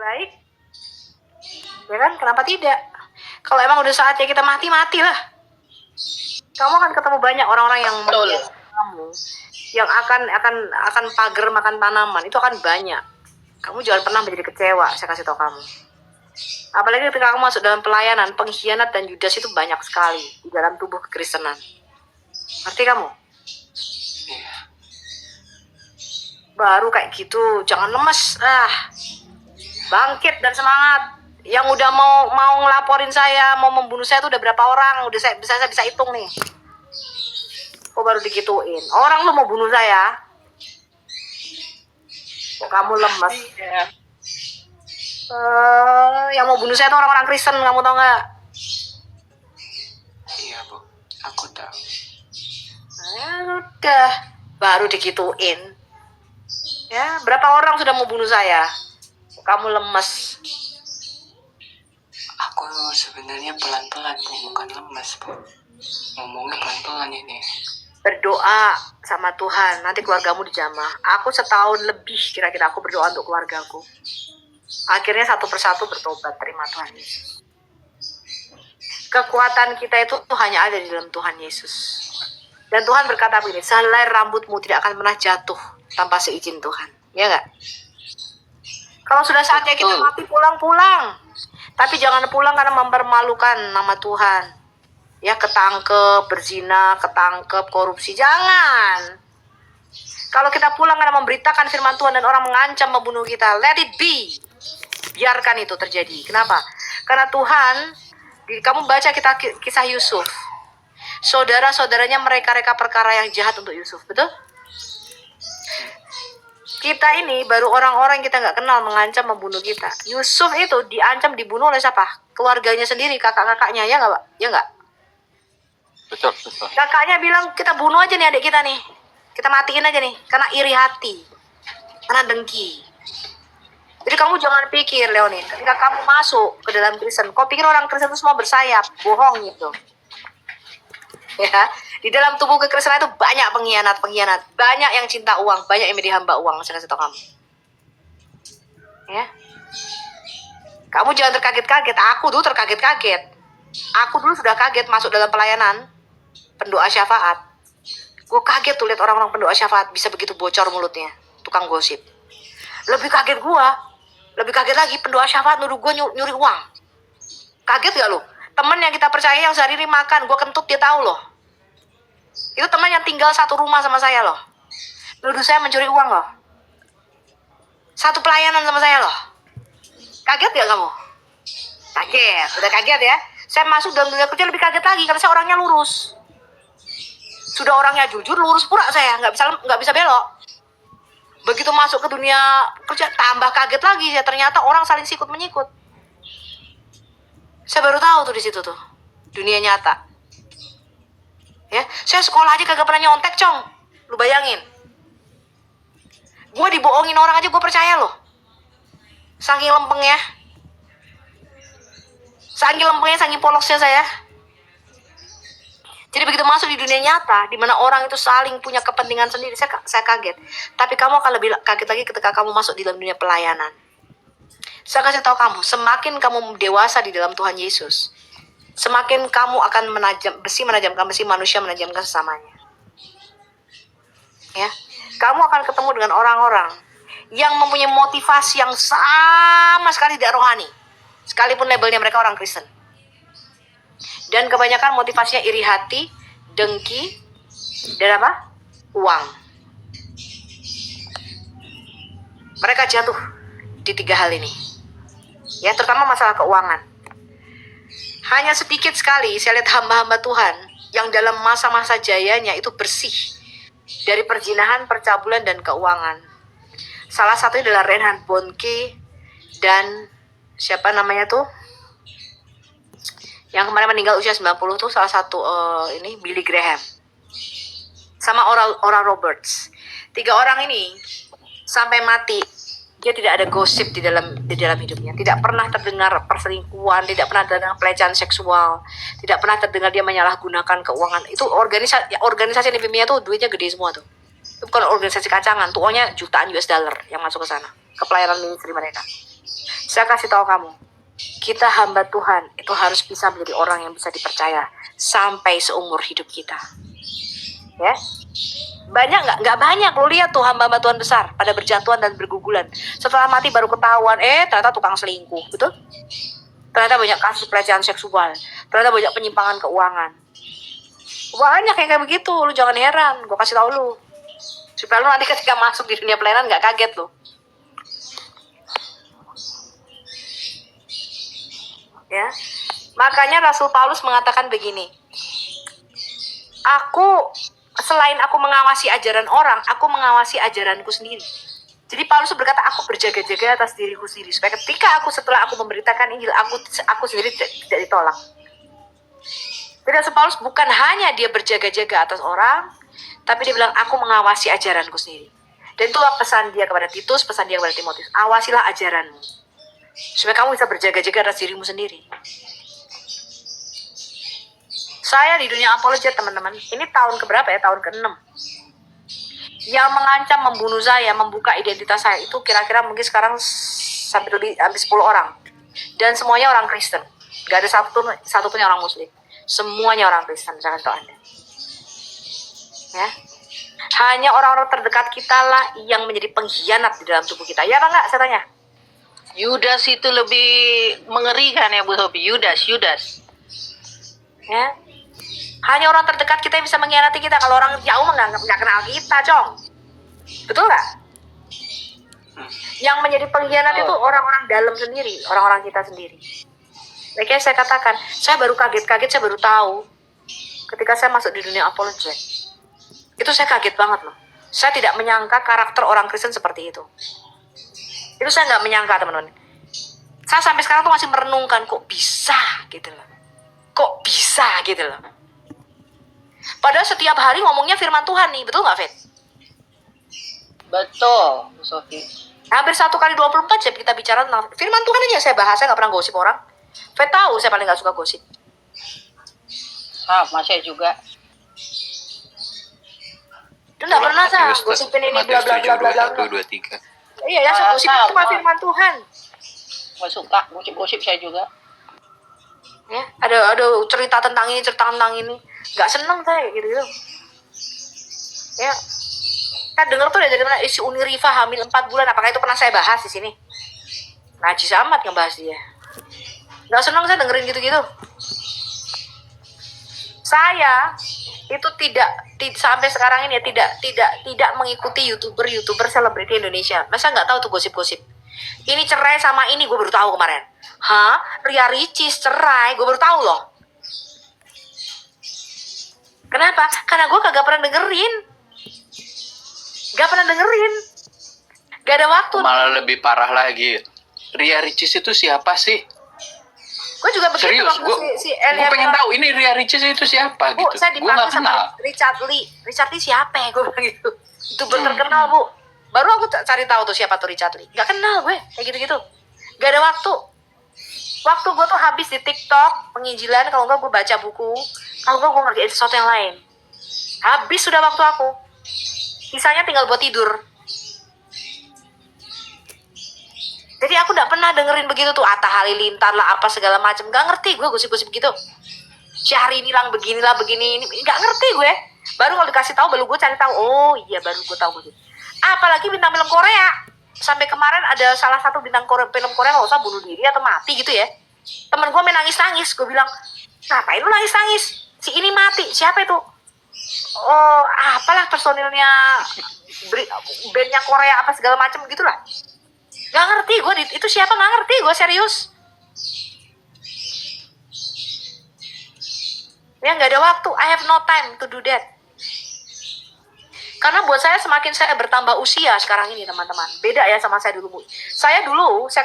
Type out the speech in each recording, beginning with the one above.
baik, ya kan? Kenapa tidak? Kalau emang udah saatnya kita matilah. Kamu akan ketemu banyak orang-orang yang kamu, yang akan pagar makan tanaman, itu akan banyak. Kamu jangan pernah menjadi kecewa, saya kasih tahu kamu. Apalagi ketika kamu masuk dalam pelayanan, pengkhianat dan judas itu banyak sekali di dalam tubuh kekristenan. Ngerti kamu? Baru kayak gitu, jangan lemes. Bangkit dan semangat. Yang udah mau ngelaporin saya, mau membunuh saya itu udah berapa orang? Udah saya bisa hitung nih. Kok baru digituin? Orang lu mau bunuh saya. Kok kamu lemes? Yang mau bunuh saya itu orang-orang Kristen, kamu tau nggak? Iya Bu, aku tahu. Udah, baru digituin. Ya, berapa orang sudah mau bunuh saya? Kamu lemes. Aku sebenarnya pelan-pelan Bu, bukan lemes Bu. Ngomongnya pelan-pelan ini. Berdoa sama Tuhan, nanti keluargamu dijamah. Aku setahun lebih kira-kira aku berdoa untuk keluargaku. Akhirnya satu persatu bertobat, terima Tuhan Yesus. Kekuatan kita itu hanya ada di dalam Tuhan Yesus. Dan Tuhan berkata begini, sehelai rambutmu tidak akan pernah jatuh tanpa seizin Tuhan. Ya nggak? Kalau sudah saatnya kita mati, pulang. Tapi jangan pulang karena mempermalukan nama Tuhan. Ya, ketangkep, berzina, ketangkep, korupsi. Jangan. Kalau kita pulang karena memberitakan firman Tuhan dan orang mengancam membunuh kita, let it be. Biarkan itu terjadi. Kenapa? Karena Tuhan, kamu baca kisah Yusuf. Saudara-saudaranya mereka perkara yang jahat untuk Yusuf, betul? Kita ini baru orang-orang yang kita nggak kenal mengancam membunuh kita. Yusuf itu diancam dibunuh oleh siapa? Keluarganya sendiri, kakak-kakaknya, ya nggak Pak? Ya nggak? Betul. Kakaknya bilang kita bunuh aja nih adik kita nih, kita matiin aja nih, karena iri hati, karena dengki. Jadi kamu jangan pikir Leonin, ketika kamu masuk ke dalam Kristen, kau pikir orang Kristen itu semua bersayap, bohong gitu. Ya, di dalam tubuh kekristenan itu banyak pengkhianat, banyak yang cinta uang, banyak yang menjadi hamba uang. Saya kasih tahu kamu. Ya, kamu jangan terkaget-kaget. Aku dulu terkaget-kaget. Aku dulu sudah kaget masuk dalam pelayanan pendoa syafaat. Gue kaget tuh lihat orang-orang pendoa syafaat bisa begitu bocor mulutnya, tukang gosip. Lebih kaget lagi pendoa syafaat nuduh gue nyuri uang. Kaget gak lo? Temen yang kita percaya yang sehari-hari makan, gue kentut dia tahu loh. Itu teman yang tinggal satu rumah sama saya loh. Nuduh saya mencuri uang loh. Satu pelayanan sama saya loh. Kaget gak kamu? Kaget, udah kaget ya. Saya masuk dalam dunia kerja lebih kaget lagi karena saya orangnya lurus. Sudah orangnya jujur, lurus pura saya, nggak bisa belok. Begitu masuk ke dunia kerja tambah kaget lagi ya, ternyata orang saling sikut menyikut. Saya baru tahu tuh di situ tuh dunia nyata. Ya, saya sekolah aja kagak pernah nyontek, Cong. Lu bayangin. Gue dibohongin orang aja gue percaya loh. Saking lempengnya, saking polosnya saya. Jadi begitu masuk di dunia nyata, di mana orang itu saling punya kepentingan sendiri, saya kaget. Tapi kamu akan lebih kaget lagi ketika kamu masuk di dalam dunia pelayanan. Saya kasih tahu kamu, semakin kamu dewasa di dalam Tuhan Yesus, semakin kamu akan menajamkan besi, manusia menajamkan sesamanya. Ya, kamu akan ketemu dengan orang-orang yang mempunyai motivasi yang sama sekali tidak rohani, sekalipun labelnya mereka orang Kristen. Dan kebanyakan motivasinya iri hati, dengki, dan apa? Uang. Mereka jatuh di 3 hal ini. Ya, terutama masalah keuangan. Hanya sedikit sekali saya lihat hamba-hamba Tuhan yang dalam masa-masa jayanya itu bersih dari perzinahan, percabulan, dan keuangan. Salah satunya adalah Reinhard Bonnke dan siapa namanya tuh? Yang kemarin meninggal usia 90 tuh salah satu ini Billy Graham. Sama Oral Roberts. 3 orang ini sampai mati dia tidak ada gosip di dalam hidupnya. Tidak pernah terdengar perselingkuhan, tidak pernah terdengar pelecehan seksual, tidak pernah terdengar dia menyalahgunakan keuangan. Itu organisasi di dunia tuh duitnya gede semua tuh. Itu bukan organisasi kacangan, tuanya jutaan US dollar yang masuk ke sana, ke pelayanan ministry mereka. Saya kasih tahu kamu, kita hamba Tuhan itu harus bisa menjadi orang yang bisa dipercaya sampai seumur hidup kita. Ya, banyak nggak banyak. Lo lihat tuh hamba-hamba Tuhan besar pada berjatuhan dan bergugulan. Setelah mati baru ketahuan, ternyata tukang selingkuh, betul? Ternyata banyak kasus pelecehan seksual, ternyata banyak penyimpangan keuangan. Banyak yang kayak begitu, lu jangan heran. Gue kasih tahu lu, supaya lu nanti ketika masuk di dunia pelayanan nggak kaget lu. Ya, makanya Rasul Paulus mengatakan begini. Selain aku mengawasi ajaran orang, aku mengawasi ajaranku sendiri. Jadi Paulus berkata, aku berjaga-jaga atas diriku sendiri, supaya ketika setelah aku memberitakan Injil, aku sendiri tidak ditolak. Jadi Rasul Paulus bukan hanya dia berjaga-jaga atas orang, tapi dia bilang, aku mengawasi ajaranku sendiri. Dan itulah pesan dia kepada Titus, pesan dia kepada Timotius. Awasilah ajaranmu, supaya kamu bisa berjaga-jaga atas dirimu sendiri. Saya di dunia apologet, teman-teman. Ini tahun keberapa ya? Tahun ke-6. Yang mengancam membunuh saya, membuka identitas saya itu kira-kira mungkin sekarang sampai 10 orang. Dan semuanya orang Kristen. Gak ada satu pun yang orang Muslim. Semuanya orang Kristen, jangan tahu Anda. Ya. Hanya orang-orang terdekat kita lah yang menjadi pengkhianat di dalam tubuh kita. Ya apa enggak? Saya tanya. Yudas itu lebih mengerikan ya Bu Sophie. Yudas. Ya. Hanya orang terdekat kita yang bisa mengkhianati kita. Kalau orang jauh nggak kenal kita, Cong. Betul nggak? Yang menjadi pengkhianat itu orang-orang dalam sendiri, orang-orang kita sendiri. Makanya saya katakan, saya baru kaget-kaget, saya baru tahu ketika saya masuk di dunia apologet. Itu saya kaget banget loh. Saya tidak menyangka karakter orang Kristen seperti itu. Itu saya nggak menyangka, teman-teman. Saya sampai sekarang tuh masih merenungkan, kok bisa gitu loh. Kok bisa gitu loh. Padahal setiap hari ngomongnya firman Tuhan nih, betul nggak, Fet? Betul, Bu Sophie. Hampir 1 kali 24 jam kita bicara tentang firman Tuhan aja saya bahas, saya nggak pernah gosip orang. Fet tahu saya paling nggak suka gosip. Sama saya juga. Itu nggak pernah saya gosipin ini bla bla bla bla bla. 1, 2, 3. Iya, yang saya gosip itu cuma firman Tuhan. Nggak suka gosip saya juga. Ya, ada cerita tentang ini, nggak seneng saya gitu. Ya, kan dengar tuh dari mana isi Uni Rifa hamil 4 bulan, apakah itu pernah saya bahas di sini? Najis amat ngebahas dia. Nggak seneng saya dengerin gitu-gitu. Saya itu tidak sampai sekarang ini ya tidak mengikuti youtuber selebriti Indonesia. Masa nggak tahu tuh gosip-gosip. Ini cerai sama ini, gue baru tahu kemarin. Ria Ricis cerai, gue baru tahu loh. Kenapa? Karena gue kagak pernah dengerin. Gak ada waktu. Malah lebih parah lagi. Ria Ricis itu siapa sih? Gue juga begitu. Serius, gue pengen tahu ini Ria Ricis itu siapa Bu, gitu. saya Gue nggak dipanggil sama kenal. Richard Lee siapa ya, gue bilang gitu. Itu terkenal, Bu. Baru aku cari tahu tuh siapa tuh Richard Lee. Gak kenal gue, kayak gitu-gitu. Gak ada waktu. Waktu gue tuh habis di TikTok, penginjilan, kalau enggak gue baca buku, kalau enggak gue ngerjain sesuatu yang lain. Habis sudah waktu aku. Sisanya tinggal buat tidur. Jadi aku gak pernah dengerin begitu tuh, Atta Halilintar lah, apa segala macam. Gak ngerti gue gosip-gosip gitu. Syahrini bilang beginilah, begini, ini. Gak ngerti gue. Baru kalau dikasih tahu, baru gue cari tahu. Oh iya, baru gue tahu begitu. Apalagi bintang film Korea. Sampai kemarin ada salah satu bintang film Korea nggak usah bunuh diri atau mati gitu ya. Temen gue main nangis-nangis. Gue bilang, ngapain lu nangis-nangis? Si ini mati. Siapa itu? Oh, apalah personilnya bandnya Korea apa segala macam gitulah. Gak ngerti gue itu siapa, gak ngerti gue, serius. Ya gak ada waktu. I have no time to do that. Karena buat saya semakin saya bertambah usia sekarang ini, teman-teman. Beda ya sama saya dulu. Saya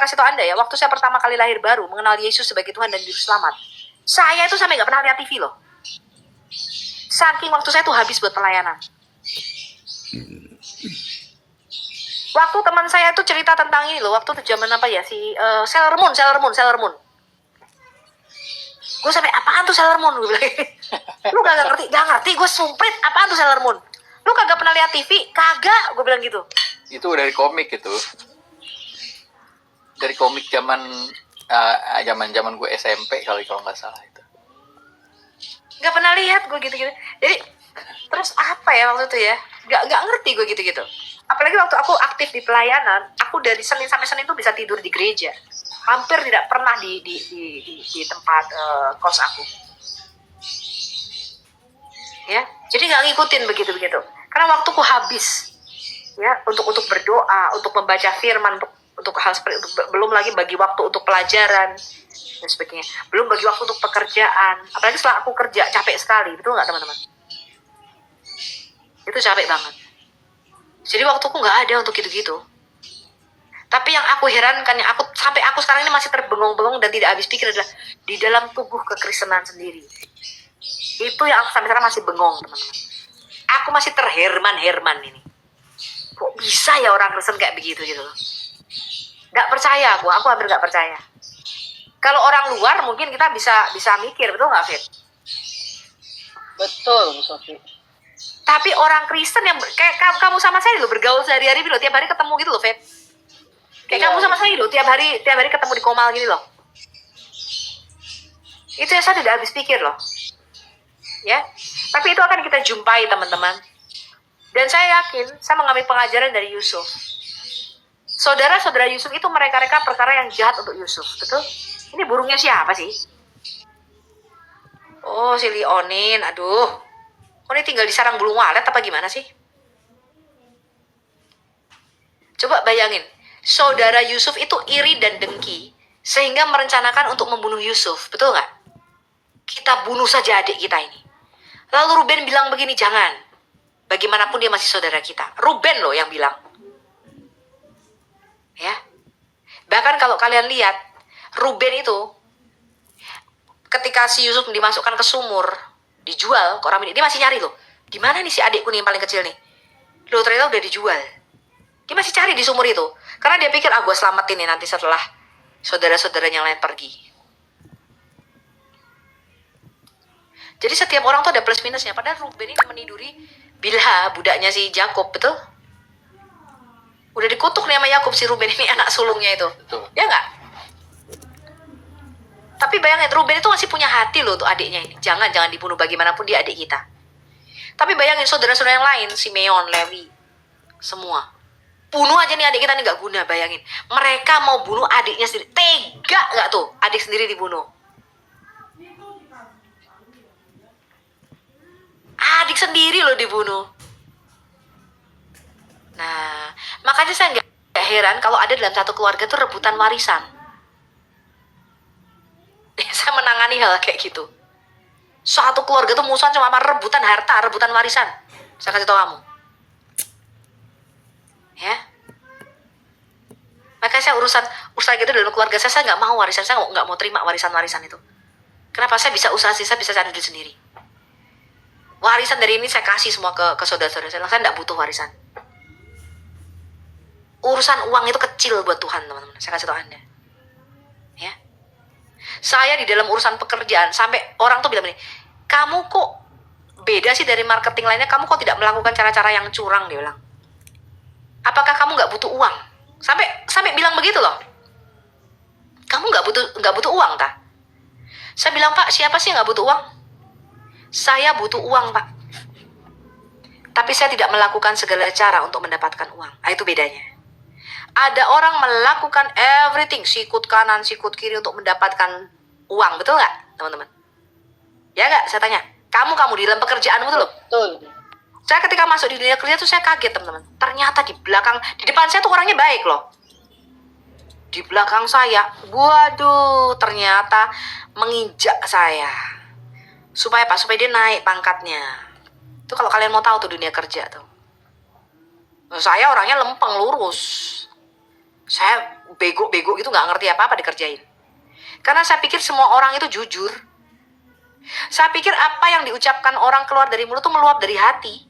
kasih tau Anda ya, waktu saya pertama kali lahir baru, mengenal Yesus sebagai Tuhan dan Juru Selamat. Saya itu sampai gak pernah lihat TV loh. Saking waktu saya tuh habis buat pelayanan. Waktu teman saya tuh cerita tentang ini loh, waktu itu zaman apa ya, si Sailor Moon. Gue sampai, apaan tuh Sailor Moon? Gue bilang, lu gak ngerti, gue sumprit, apaan tuh Sailor Moon? Lu kagak pernah lihat TV? Kagak, gue bilang gitu. Itu dari komik itu. dari komik zaman gue SMP kalau nggak salah itu. Nggak pernah lihat gue gitu-gitu. Jadi terus apa ya waktu itu ya? Nggak ngerti gue gitu-gitu. Apalagi waktu aku aktif di pelayanan, aku dari Senin sampai Senin tuh bisa tidur di gereja. Hampir tidak pernah di tempat kos aku. Ya, jadi nggak ngikutin begitu-begitu. Karena waktuku habis. Ya, untuk berdoa, untuk membaca firman, untuk hal seperti itu, belum lagi bagi waktu untuk pelajaran dan sebagainya. Belum bagi waktu untuk pekerjaan. Apalagi setelah aku kerja capek sekali, betul nggak teman-teman? Itu capek banget. Jadi waktuku nggak ada untuk gitu-gitu. Tapi yang aku herankan, yang sampai aku sekarang ini masih terbengong-bengong dan tidak habis pikir adalah di dalam tubuh kekristenan sendiri. Itu yang aku sampai sekarang masih bengong, teman-teman. Aku masih terherman-herman ini. Kok bisa ya orang Kristen kayak begitu gitu loh. Gak percaya aku hampir gak percaya. Kalau orang luar mungkin kita bisa mikir, betul gak Fit? Betul, Bu Sofi. Tapi orang Kristen yang kayak kamu sama saya loh, bergaul sehari-hari loh, tiap hari ketemu gitu loh Fit. Kayak kamu sama saya loh, tiap hari ketemu di Komal gini loh. Itu yang saya tidak habis pikir loh. Ya, tapi itu akan kita jumpai teman-teman. Dan saya yakin, saya mengambil pengajaran dari Yusuf. Saudara-saudara Yusuf itu mereka-reka perkara yang jahat untuk Yusuf, betul? Ini burungnya siapa sih? Oh, si Lionin, aduh. Kok ini tinggal di sarang bulu walet apa gimana sih? Coba bayangin, saudara Yusuf itu iri dan dengki, sehingga merencanakan untuk membunuh Yusuf, betul nggak? Kita bunuh saja adik kita ini. Lalu Ruben bilang begini, jangan. Bagaimanapun dia masih saudara kita. Ruben loh yang bilang. Ya. Bahkan kalau kalian lihat, Ruben itu ketika si Yusuf dimasukkan ke sumur, dijual ke orang ini, dia masih nyari loh. Di mana nih si adikku nih yang paling kecil nih? Loh ternyata udah dijual. Dia masih cari di sumur itu. Karena dia pikir, gue selamatin nih nanti setelah saudara-saudaranya yang lain pergi. Jadi setiap orang tuh ada plus minusnya. Padahal Ruben ini meniduri Bilha, budaknya si Jakob, betul? Udah dikutuk nih sama Yakub si Ruben ini, anak sulungnya itu. Betul. Ya nggak? Tapi bayangin, Ruben itu masih punya hati loh untuk adiknya ini. Jangan dibunuh, bagaimanapun dia adik kita. Tapi bayangin saudara-saudara yang lain, Simeon, Lewi, semua. Bunuh aja nih adik kita nih, nggak guna, bayangin. Mereka mau bunuh adiknya sendiri. Tega nggak tuh, adik sendiri dibunuh? Adik sendiri loh dibunuh. Nah, makanya saya nggak heran kalau ada dalam satu keluarga tuh rebutan warisan. Saya menangani hal kayak gitu. Satu keluarga tuh musuhan cuma rebutan harta, rebutan warisan. Saya kasih tau kamu. Ya. Makanya saya urusan gitu dalam keluarga saya nggak mau warisan, saya nggak mau terima warisan itu. Kenapa? Saya bisa usaha sih, saya bisa cari duit sendiri. Warisan dari ini saya kasih semua ke saudara-saudara saya nggak butuh warisan. Urusan uang itu kecil buat Tuhan, teman-teman. Saya kasih tahu Anda. Ya. Saya di dalam urusan pekerjaan, sampai orang tuh bilang begini, kamu kok beda sih dari marketing lainnya, kamu kok tidak melakukan cara-cara yang curang, dia bilang. Apakah kamu nggak butuh uang? Sampai bilang begitu loh. Kamu nggak butuh uang, tak? Saya bilang, Pak, siapa sih yang nggak butuh uang? Saya butuh uang, Pak. Tapi saya tidak melakukan segala cara untuk mendapatkan uang. Nah, itu bedanya. Ada orang melakukan everything, sikut kanan, sikut kiri untuk mendapatkan uang. Betul nggak, teman-teman? Ya nggak? Saya tanya. Kamu di dalam pekerjaanmu tuh loh. Betul. Saya ketika masuk di dunia kerja tuh saya kaget, teman-teman. Ternyata di depan saya tuh orangnya baik loh. Di belakang saya, waduh, ternyata menginjak saya. Supaya dia naik pangkatnya. Itu kalau kalian mau tahu tuh dunia kerja tuh. Saya orangnya lempeng, lurus. Saya bego gitu, nggak ngerti apa-apa dikerjain. Karena saya pikir semua orang itu jujur. Saya pikir apa yang diucapkan orang keluar dari mulut tuh meluap dari hati.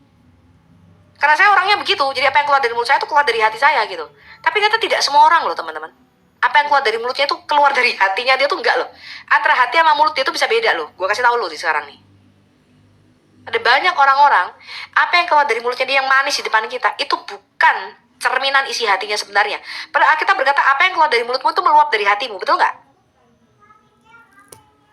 Karena saya orangnya begitu, jadi apa yang keluar dari mulut saya itu keluar dari hati saya gitu. Tapi ternyata tidak semua orang loh, teman-teman. Apa yang keluar dari mulutnya itu keluar dari hatinya dia tuh enggak loh. Antara hati sama mulut dia tuh bisa beda loh. Gue kasih tahu lo di sekarang nih. Ada banyak orang-orang, apa yang keluar dari mulutnya dia yang manis di depan kita, itu bukan cerminan isi hatinya sebenarnya. Pada Alkitab berkata apa yang keluar dari mulutmu itu meluap dari hatimu, betul nggak?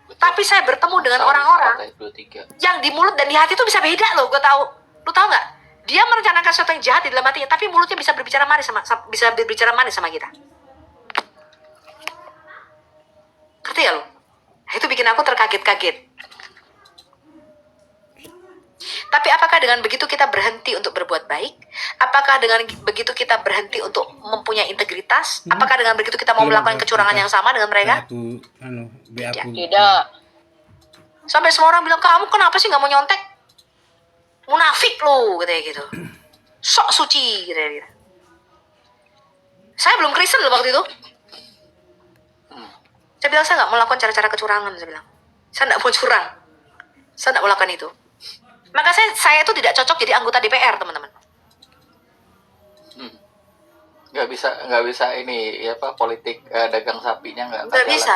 Betul. Tapi saya bertemu dengan Salah, orang-orang ayat 23. yang di mulut dan di hati itu bisa beda loh, gue tahu. Lu tahu nggak? Dia merencanakan sesuatu yang jahat di dalam hatinya, tapi mulutnya bisa berbicara manis sama kita. Ngerti ya lo? Itu bikin aku terkaget-kaget. Tapi apakah dengan begitu kita berhenti untuk berbuat baik? Apakah dengan begitu kita berhenti untuk mempunyai integritas? Apakah dengan begitu kita mau melakukan kecurangan yang sama dengan mereka? Tidak. Sampai semua orang bilang, kamu kenapa sih nggak mau nyontek? Munafik lo, katanya gitu. Sok suci, gitu. Saya belum Kristen loh waktu itu. Saya bilang, saya nggak mau melakukan cara-cara kecurangan, saya bilang. Saya nggak mau curang. Saya nggak mau lakukan itu. Maka saya itu tidak cocok jadi anggota DPR, teman-teman. Nggak bisa ini ya apa politik dagang sapinya nggak Nggak bisa.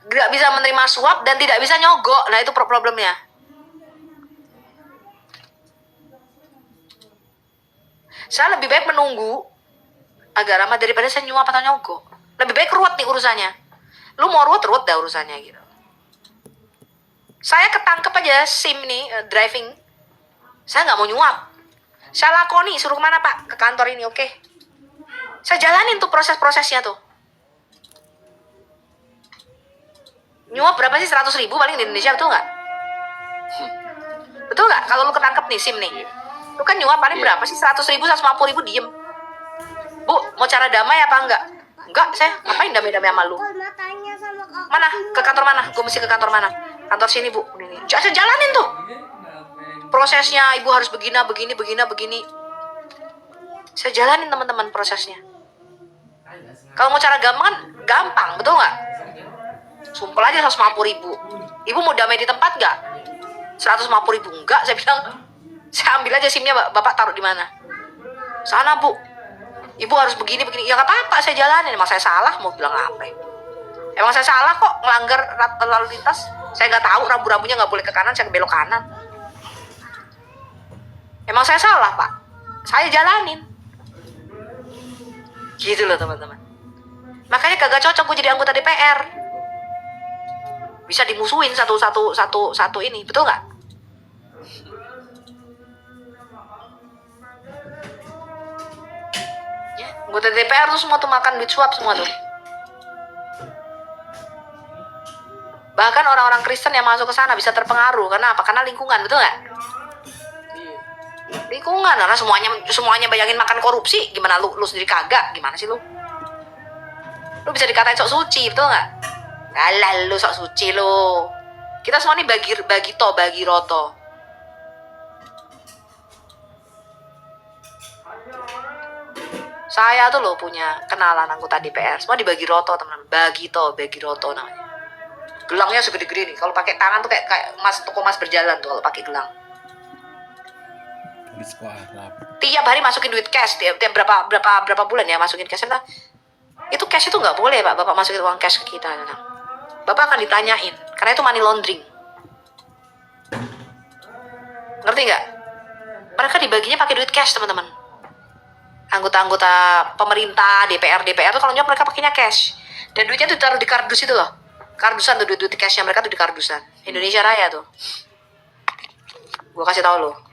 Nggak bisa menerima suap dan tidak bisa nyogok. Nah itu problemnya. Saya lebih baik menunggu agak lama daripada saya nyuap atau nyogok. Lebih baik ruwet nih urusannya. Lu mau ruwet dah urusannya gitu. Saya ketangkep aja SIM nih, driving. Saya nggak mau nyuap. Saya lakoni, suruh kemana Pak? Ke kantor ini, oke. Saya jalanin tuh proses-prosesnya tuh. Nyuap berapa sih? 100.000 paling di Indonesia, betul nggak? Betul nggak? Kalau lu ketangkep nih SIM nih. Lu kan nyuap paling berapa sih? 100.000, 150.000 diem. Bu, mau cara damai apa enggak? Enggak, saya ngapain damai-damai sama lu? Mana? Ke kantor mana? Gue mesti ke kantor mana? Kantor sini bu. Ini. Saya jalanin tuh. Prosesnya ibu harus begini. Saya jalanin teman-teman prosesnya. Kalau mau cara gampang, betul nggak? Sumpel aja 150.000. Ibu mau damai di tempat nggak? 150.000 enggak, saya bilang. Saya ambil aja SIM-nya, bapak taruh di mana? Sana bu. Ibu harus begini. Ya nggak apa-apa, saya jalanin. Emang saya salah, mau bilang apa? Emang saya salah kok ngelanggar lalu lintas. Saya nggak tahu rambu-rambunya nggak boleh ke kanan, saya belok kanan. Emang saya salah pak. Saya jalanin. Gitu loh teman-teman. Makanya kagak cocok gue jadi anggota DPR. Bisa dimusuhin satu ini, betul nggak? Ya, anggota DPR tuh semua tuh makan duit suap semua tuh. Bahkan orang-orang Kristen yang masuk ke sana bisa terpengaruh. Karena apa? Karena lingkungan, betul nggak? Lingkungan, karena semuanya bayangin makan korupsi. Gimana lu sendiri kagak? Gimana sih lu? Lu bisa dikatain sok suci, betul nggak? Alah, lu sok suci lu. Kita semua nih bagi roto. Saya tuh loh punya kenalan anggota DPR. Semua dibagi roto, teman-teman. Bagi roto namanya. Gelangnya segede-gede nih. Kalau pakai tangan tuh kayak toko emas berjalan tuh kalau pakai gelang. Tiap hari masukin duit cash, tiap berapa bulan ya masukin cash. Nah, itu cash itu nggak boleh pak, bapak masukin uang cash ke kita. Nah, bapak akan ditanyain, karena itu money laundering. Ngerti nggak? Mereka dibaginya pakai duit cash teman-teman. Anggota-anggota pemerintah, DPR tuh kalau nyuap mereka pakainya cash. Dan duitnya tuh ditaruh di kardus itu loh. Kardusan tuh duit cashnya mereka tuh di kardusan. Indonesia Raya tuh. Gue kasih tahu lo.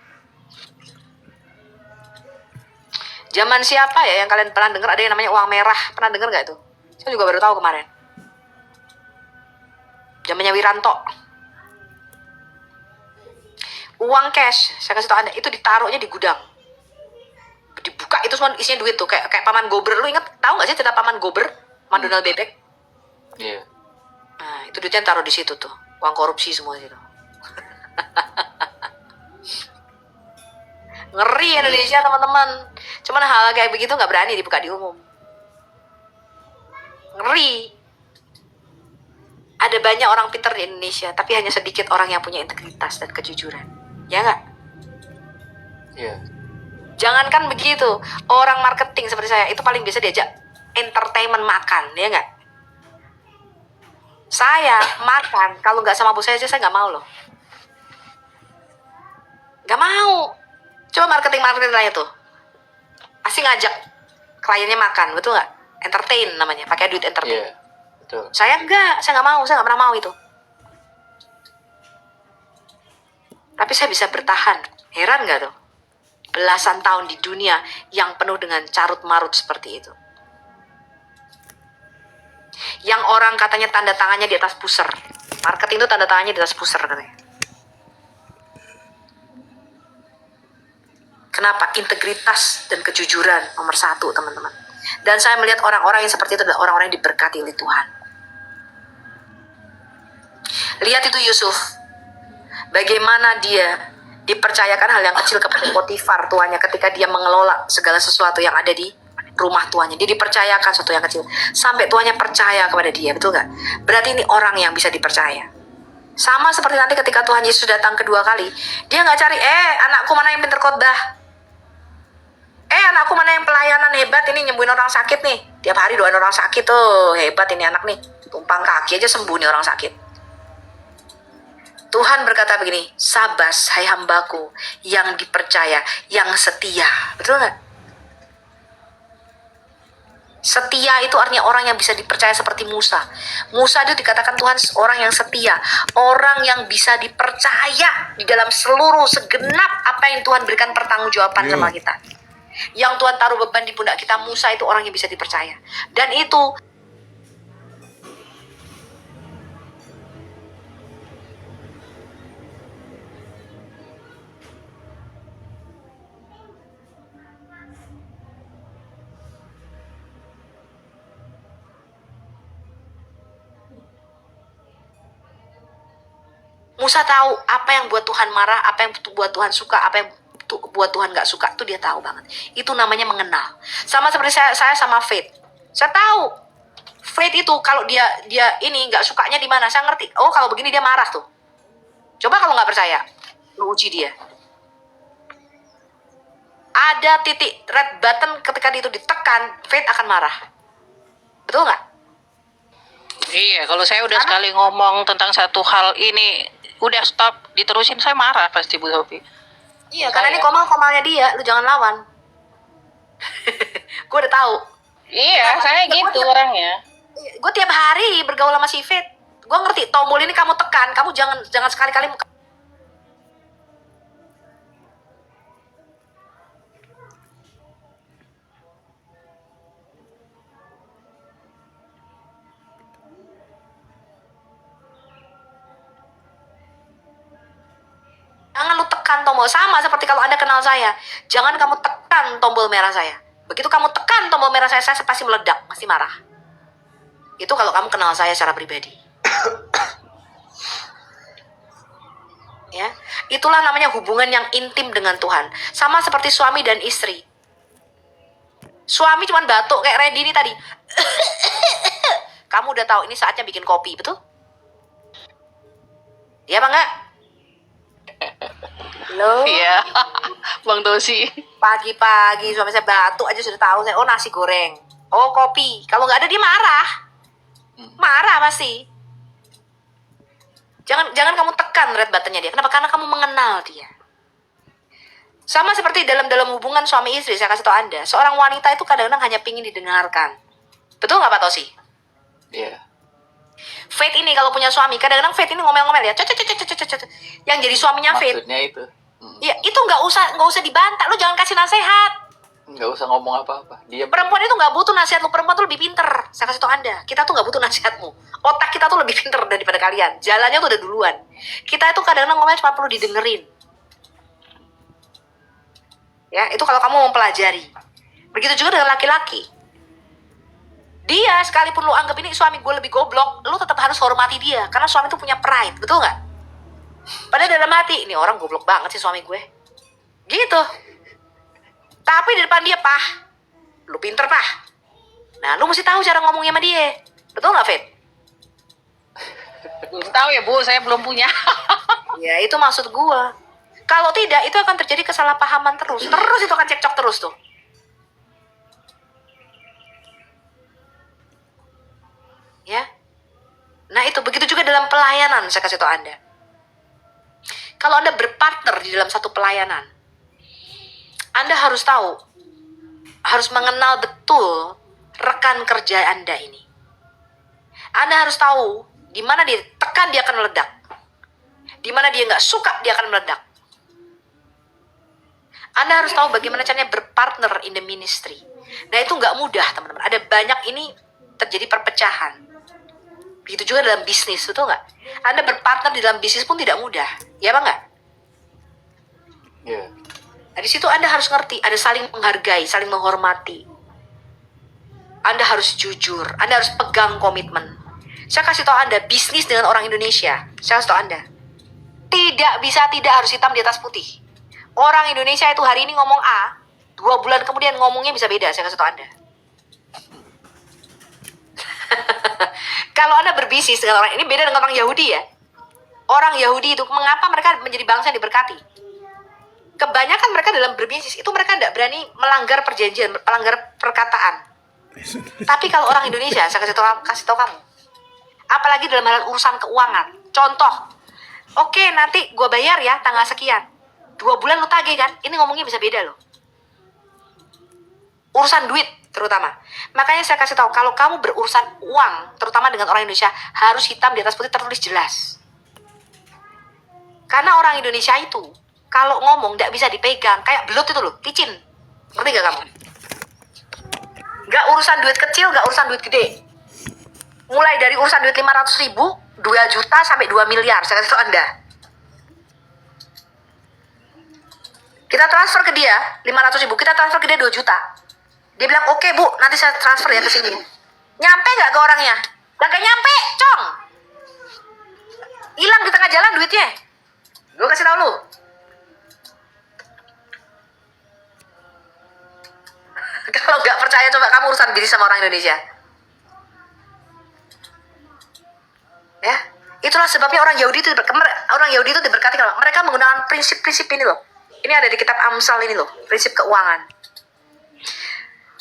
Zaman siapa ya yang kalian pernah dengar ada yang namanya uang merah? Pernah dengar nggak itu? Saya juga baru tahu kemarin. Zamannya Wiranto. Uang cash, saya kasih tahu Anda, itu ditaruhnya di gudang. Dibuka itu semua isinya duit tuh, kayak Paman Gober. Lu inget, tahu nggak sih cerita Paman Gober? Paman Donald Bebek? Iya. Nah, itu duitnya taruh di situ tuh. Uang korupsi semua situ. Ngeri Indonesia teman-teman. Cuman hal kayak begitu nggak berani dibuka di umum. Ngeri. Ada banyak orang pintar di Indonesia, tapi hanya sedikit orang yang punya integritas dan kejujuran. Ya nggak? Iya. Jangankan begitu, orang marketing seperti saya itu paling biasa diajak entertainment makan, ya nggak? Saya makan, kalau nggak sama bos saya aja saya nggak mau loh. Nggak mau. Coba marketing lainnya tuh. Asing ngajak kliennya makan, betul nggak? Entertain namanya, pakai duit entertain. Iya, betul. Saya enggak, saya nggak mau, saya nggak pernah mau itu. Tapi saya bisa bertahan, heran nggak tuh? Belasan tahun di dunia yang penuh dengan carut marut seperti itu. Yang orang katanya tanda tangannya di atas pusar. Marketing itu tanda tangannya di atas pusar katanya. Kenapa? Integritas dan kejujuran nomor 1, teman-teman. Dan saya melihat orang-orang yang seperti itu adalah orang-orang yang diberkati oleh Tuhan. Lihat itu Yusuf. Bagaimana dia dipercayakan hal yang kecil kepada Potifar tuannya ketika dia mengelola segala sesuatu yang ada di rumah tuannya. Dia dipercayakan sesuatu yang kecil sampai tuannya percaya kepada dia, betul gak? Berarti ini orang yang bisa dipercaya. Sama seperti nanti ketika Tuhan Yesus datang kedua kali, dia gak cari, anakku mana yang pintar khotbah, anakku mana yang pelayanan hebat, ini nyembuhin orang sakit nih, tiap hari doain orang sakit tuh, hebat ini anak nih, tumpang kaki aja sembuh nih orang sakit. Tuhan berkata begini, sabas hai hambaku yang dipercaya, yang setia. Betul gak? Setia itu artinya orang yang bisa dipercaya seperti Musa. Musa itu dikatakan Tuhan orang yang setia, orang yang bisa dipercaya di dalam seluruh segenap apa yang Tuhan berikan pertanggungjawaban sama kita. Yang Tuhan taruh beban di pundak kita, Musa itu orang yang bisa dipercaya. Dan itu Musa tahu apa yang buat Tuhan marah, apa yang buat Tuhan suka, apa yang buat Tuhan gak suka, itu dia tahu banget. Itu namanya mengenal. Sama seperti saya sama Faith. Saya tahu Faith itu kalau dia ini gak sukanya di mana, saya ngerti. Oh kalau begini dia marah tuh. Coba kalau nggak percaya, lu uji dia. Ada titik red button ketika itu ditekan, Faith akan marah. Betul nggak? Iya, kalau saya udah sekali ngomong tentang satu hal ini, udah stop, diterusin saya marah pasti Bu Sophie. Iya, karena ini komal-komalnya dia, lu jangan lawan. Gue udah tahu. Iya, saya gitu orangnya. Gue tiap hari bergaul sama si Faith. Gue ngerti tombol ini kamu tekan, kamu jangan sekali-kali jangan lu tekan tombol. Sama seperti kalau Anda kenal saya, jangan kamu tekan tombol merah saya. Begitu kamu tekan tombol merah saya pasti meledak, pasti marah. Itu kalau kamu kenal saya secara pribadi. Ya, itulah namanya hubungan yang intim dengan Tuhan. Sama seperti suami dan istri. Suami cuman batuk kayak Randy ini tadi. Kamu udah tahu ini saatnya bikin kopi, betul? Iya apa enggak? Halo? Iya, Bang Dosi. Pagi-pagi suami saya batuk aja sudah tahu saya, oh nasi goreng, oh kopi. Kalau nggak ada dia marah. Marah pasti. Jangan kamu tekan red buttonnya dia. Kenapa? Karena kamu mengenal dia. Sama seperti dalam hubungan suami istri, saya kasih tahu Anda, seorang wanita itu kadang-kadang hanya pingin didengarkan. Betul nggak Pak Tosi? Iya. Faith ini kalau punya suami, kadang-kadang Faith ini ngomel-ngomel ya, yang jadi suaminya Faith. Maksudnya itu. Ya itu nggak usah dibantah, lu jangan kasih nasihat. Nggak usah ngomong apa-apa. Dia Perempuan itu nggak butuh nasihat lu, perempuan tuh lebih pinter. Saya kasih tau Anda, kita tuh nggak butuh nasihatmu. Otak kita tuh lebih pinter daripada kalian. Jalannya tuh udah duluan. Kita itu kadang-kadang ngomongnya cuma perlu didengerin. Ya, itu kalau kamu mempelajari. Begitu juga dengan laki-laki. Dia sekalipun lu anggap ini suami gue lebih goblok, lu tetap harus hormati dia. Karena suami tuh punya pride, betul nggak? Padahal dalam hati, ini orang goblok banget sih suami gue. Gitu. Tapi di depan dia, Pah, lu pinter, Pah. Nah, lu mesti tahu cara ngomongnya sama dia. Betul nggak, Fit? Belum tahu ya Bu, saya belum punya. Ya, itu maksud gua. Kalau tidak, itu akan terjadi kesalahpahaman terus. Terus itu akan cekcok terus tuh. Ya. Nah, itu begitu juga dalam pelayanan, saya kasih tahu Anda. Kalau Anda berpartner di dalam satu pelayanan, Anda harus tahu harus mengenal betul rekan kerja Anda ini. Anda harus tahu di mana dia tekan, dia akan meledak. Di mana dia nggak suka, dia akan meledak. Anda harus tahu bagaimana caranya berpartner in the ministry. Nah itu nggak mudah teman-teman. Ada banyak ini terjadi perpecahan. Begitu juga dalam bisnis, betul nggak? Anda berpartner di dalam bisnis pun tidak mudah, ya bang nggak? Iya. Nah, di situ Anda harus ngerti, ada saling menghargai, saling menghormati. Anda harus jujur, Anda harus pegang komitmen. Saya kasih tahu Anda, bisnis dengan orang Indonesia, saya kasih tahu Anda, tidak harus hitam di atas putih. Orang Indonesia itu hari ini ngomong A, 2 bulan kemudian ngomongnya bisa beda, saya kasih tahu Anda. Kalau Anda berbisnis dengan orang ini beda dengan orang Yahudi ya. Orang Yahudi itu mengapa mereka menjadi bangsa yang diberkati? Kebanyakan mereka dalam berbisnis itu mereka tidak berani melanggar perjanjian, melanggar perkataan. Tapi kalau orang Indonesia, saya kasih tahu kamu, apalagi dalam hal urusan keuangan. Contoh, oke nanti gue bayar ya tanggal sekian. 2 bulan lu tagih kan? Ini ngomongnya bisa beda loh. Urusan duit terutama. Makanya saya kasih tahu, kalau kamu berurusan uang, terutama dengan orang Indonesia, harus hitam di atas putih tertulis jelas. Karena orang Indonesia itu, kalau ngomong tidak bisa dipegang, kayak belut itu loh, licin. Ngerti gak kamu? Gak urusan duit kecil, gak urusan duit gede. Mulai dari urusan duit 500.000, 2 juta sampai 2 miliar, saya kasih tahu Anda. Kita transfer ke dia 500.000, kita transfer ke dia 2 juta. Dia bilang, oke bu, nanti saya transfer ya ke sini. Nyampe gak ke orangnya? Gak nyampe, cong. Hilang di tengah jalan duitnya. Gue kasih tau lu. Kalau gak percaya, coba kamu urusan bisnis sama orang Indonesia. Ya, itulah sebabnya orang Yahudi itu diberkati kalau mereka menggunakan prinsip-prinsip ini loh. Ini ada di kitab Amsal ini loh, prinsip keuangan.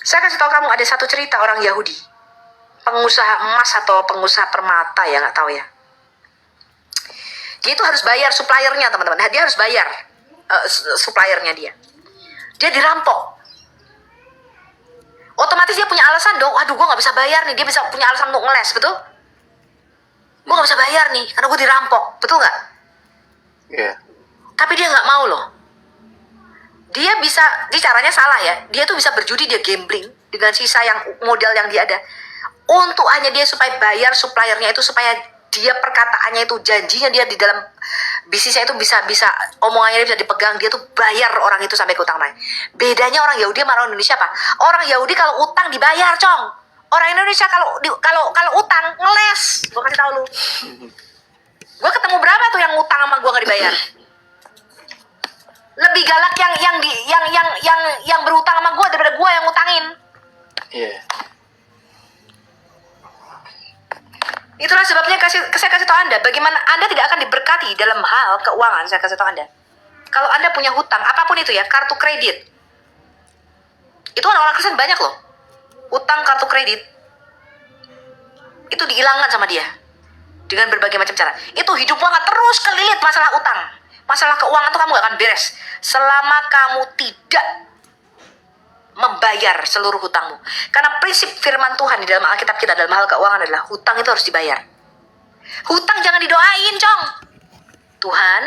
Saya kasih tahu kamu ada satu cerita orang Yahudi, pengusaha emas atau pengusaha permata ya, nggak tahu ya. Dia itu harus bayar suppliernya teman-teman. Dia harus bayar suppliernya dia. Dia dirampok. Otomatis dia punya alasan dong. Aduh, gue nggak bisa bayar nih. Dia bisa punya alasan untuk ngeles, betul? Gue nggak bisa bayar nih karena gue dirampok, betul nggak? Iya. Tapi dia nggak mau loh. Dia caranya salah ya. Dia tuh bisa berjudi, dia gambling dengan sisa yang modal yang dia ada. Untuk hanya dia supaya bayar suppliernya itu, supaya dia perkataannya itu, janjinya dia di dalam bisnisnya itu bisa omongannya dia bisa dipegang, dia tuh bayar orang itu sampai ke utang lain. Bedanya orang Yahudi sama orang Indonesia apa? Orang Yahudi kalau utang dibayar, cong. Orang Indonesia kalau utang ngeles. Gue kasih tau lu. Gue ketemu berapa tuh yang utang sama gue nggak dibayar? Lebih galak yang berutang sama gue daripada gue yang ngutangin. Iya. Itulah sebabnya saya kasih tahu Anda bagaimana Anda tidak akan diberkati dalam hal keuangan. Saya kasih tahu Anda, kalau Anda punya hutang apapun itu ya, kartu kredit itu kan orang Kristen banyak loh, utang kartu kredit itu dihilangkan sama dia dengan berbagai macam cara. Itu hidup banget terus kelilit masalah utang. Masalah keuangan tuh kamu gak akan beres selama kamu tidak membayar seluruh hutangmu. Karena prinsip firman Tuhan di dalam Alkitab kita dalam hal keuangan adalah hutang itu harus dibayar. Hutang jangan didoain, cong. Tuhan,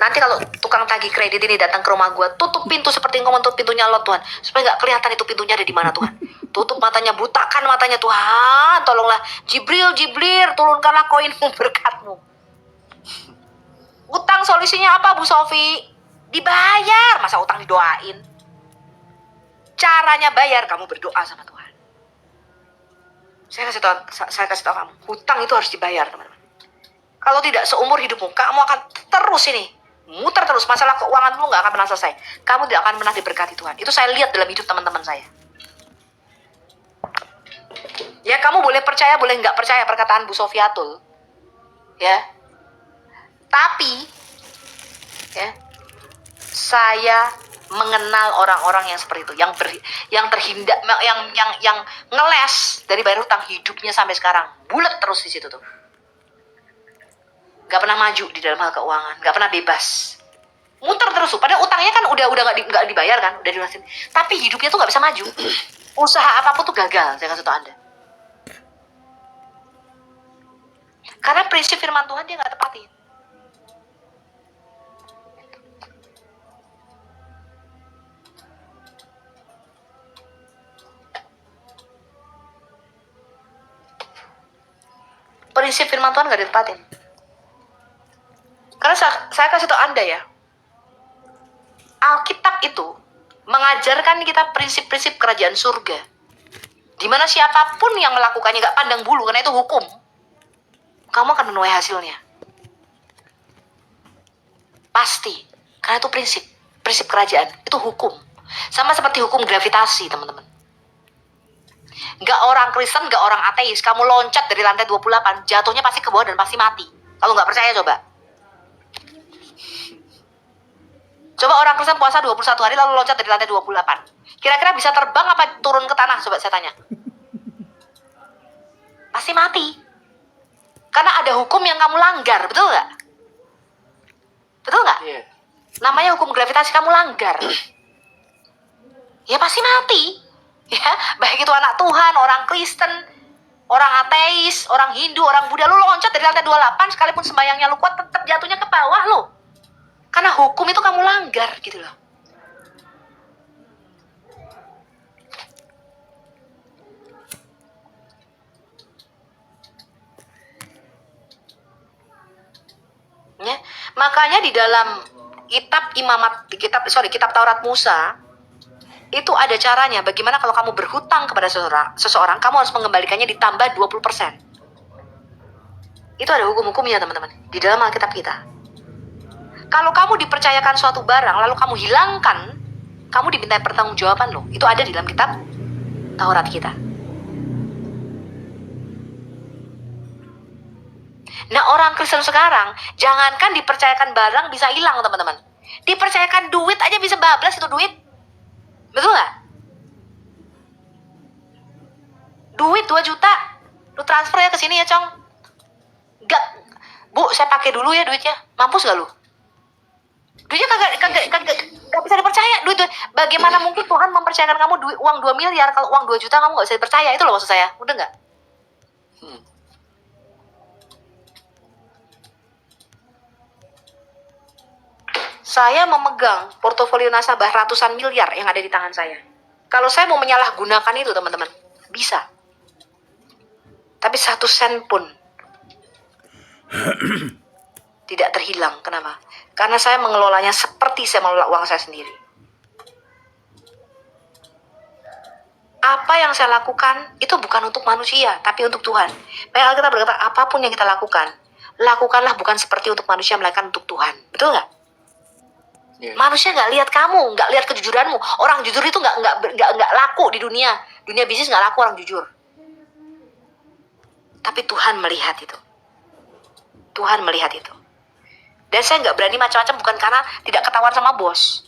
nanti kalau tukang tagih kredit ini datang ke rumah gue, tutup pintu seperti engkau menutup pintunya Lot, Tuhan, supaya gak kelihatan itu pintunya ada di mana, Tuhan. Tutup matanya, butakan matanya, Tuhan. Tolonglah, Jibril, turunkanlah koinmu, berkatmu. Utang solusinya apa, Bu Sofi? Dibayar. Masa utang didoain? Caranya bayar, kamu berdoa sama Tuhan. Saya kasih tahu kamu, hutang itu harus dibayar, teman-teman. Kalau tidak, seumur hidupmu kamu akan terus ini muter terus, masalah keuanganmu nggak akan pernah selesai. Kamu tidak akan pernah diberkati Tuhan. Itu saya lihat dalam hidup teman-teman saya. Ya, kamu boleh percaya, boleh nggak percaya perkataan Bu Sofiatul, ya. Tapi, ya, saya mengenal orang-orang yang seperti itu, yang terhindak, yang ngeles dari bayar hutang, hidupnya sampai sekarang bulat terus di situ tuh. Gak pernah maju di dalam hal keuangan, gak pernah bebas. muter terus tuh. Padahal utangnya kan udah nggak dibayar kan, udah dilunasin. Tapi hidupnya tuh nggak bisa maju. Usaha apapun tuh gagal, saya kasih tau Anda. Karena prinsip firman Tuhan dia nggak tepatin. Prinsip firman Tuhan nggak ditepatin. Karena saya kasih tau Anda ya, Alkitab itu mengajarkan kita prinsip-prinsip kerajaan surga. Dimana siapapun yang melakukannya gak pandang bulu, karena itu hukum. Kamu akan menuai hasilnya. Pasti. Karena itu prinsip kerajaan. Itu hukum. Sama seperti hukum gravitasi, teman-teman. Gak orang Kristen, gak orang ateis. Kamu loncat dari lantai 28, jatuhnya pasti ke bawah dan pasti mati. Kalau gak percaya coba. Coba orang Kristen puasa 21 hari lalu loncat dari lantai 28. Kira-kira bisa terbang apa turun ke tanah? Coba saya tanya. Pasti mati. Karena ada hukum yang kamu langgar, betul nggak? Betul nggak? Iya. Namanya hukum gravitasi, kamu langgar. Ya pasti mati. Ya, baik itu anak Tuhan, orang Kristen, orang ateis, orang Hindu, orang Buddha, lu loncat dari lantai 28 sekalipun sembayangnya lu kuat tetap jatuhnya ke bawah lu. Karena hukum itu kamu langgar gitu loh. Ya, makanya di dalam kitab Taurat Musa itu ada caranya bagaimana kalau kamu berhutang kepada seseorang kamu harus mengembalikannya ditambah 20%. Itu ada hukum-hukumnya teman-teman di dalam Alkitab kita. Kalau kamu dipercayakan suatu barang lalu kamu hilangkan, kamu diminta pertanggungjawaban loh. Itu ada di dalam kitab Taurat kita. Nah, orang Kristen sekarang jangankan dipercayakan barang bisa hilang, teman-teman. Dipercayakan duit aja bisa bablas itu duit. Betul nggak? Duit 2 juta. Lu transfer ya ke sini ya, Cong. Gak. Bu, saya pakai dulu ya duitnya. Mampus gak lu? Duitnya kagak bisa dipercaya. Duit. Bagaimana mungkin Tuhan mempercayakan kamu uang 2 miliar kalau uang 2 juta kamu gak bisa dipercaya? Itu loh maksud saya. Udah gak? Saya memegang portofolio nasabah ratusan miliar yang ada di tangan saya. Kalau saya mau menyalahgunakan itu, teman-teman, bisa. Tapi 1 sen pun tidak terhilang. Kenapa? Karena saya mengelolanya seperti saya mengelola uang saya sendiri. Apa yang saya lakukan itu bukan untuk manusia, tapi untuk Tuhan. Baik, kita berkata, apapun yang kita lakukan, lakukanlah bukan seperti untuk manusia, melainkan untuk Tuhan. Betul nggak? Yeah. Manusia nggak lihat kamu, nggak lihat kejujuranmu. Orang jujur itu nggak laku di dunia. Dunia bisnis nggak laku orang jujur. Tapi Tuhan melihat itu. Tuhan melihat itu. Dan saya nggak berani macam-macam bukan karena tidak ketahuan sama bos.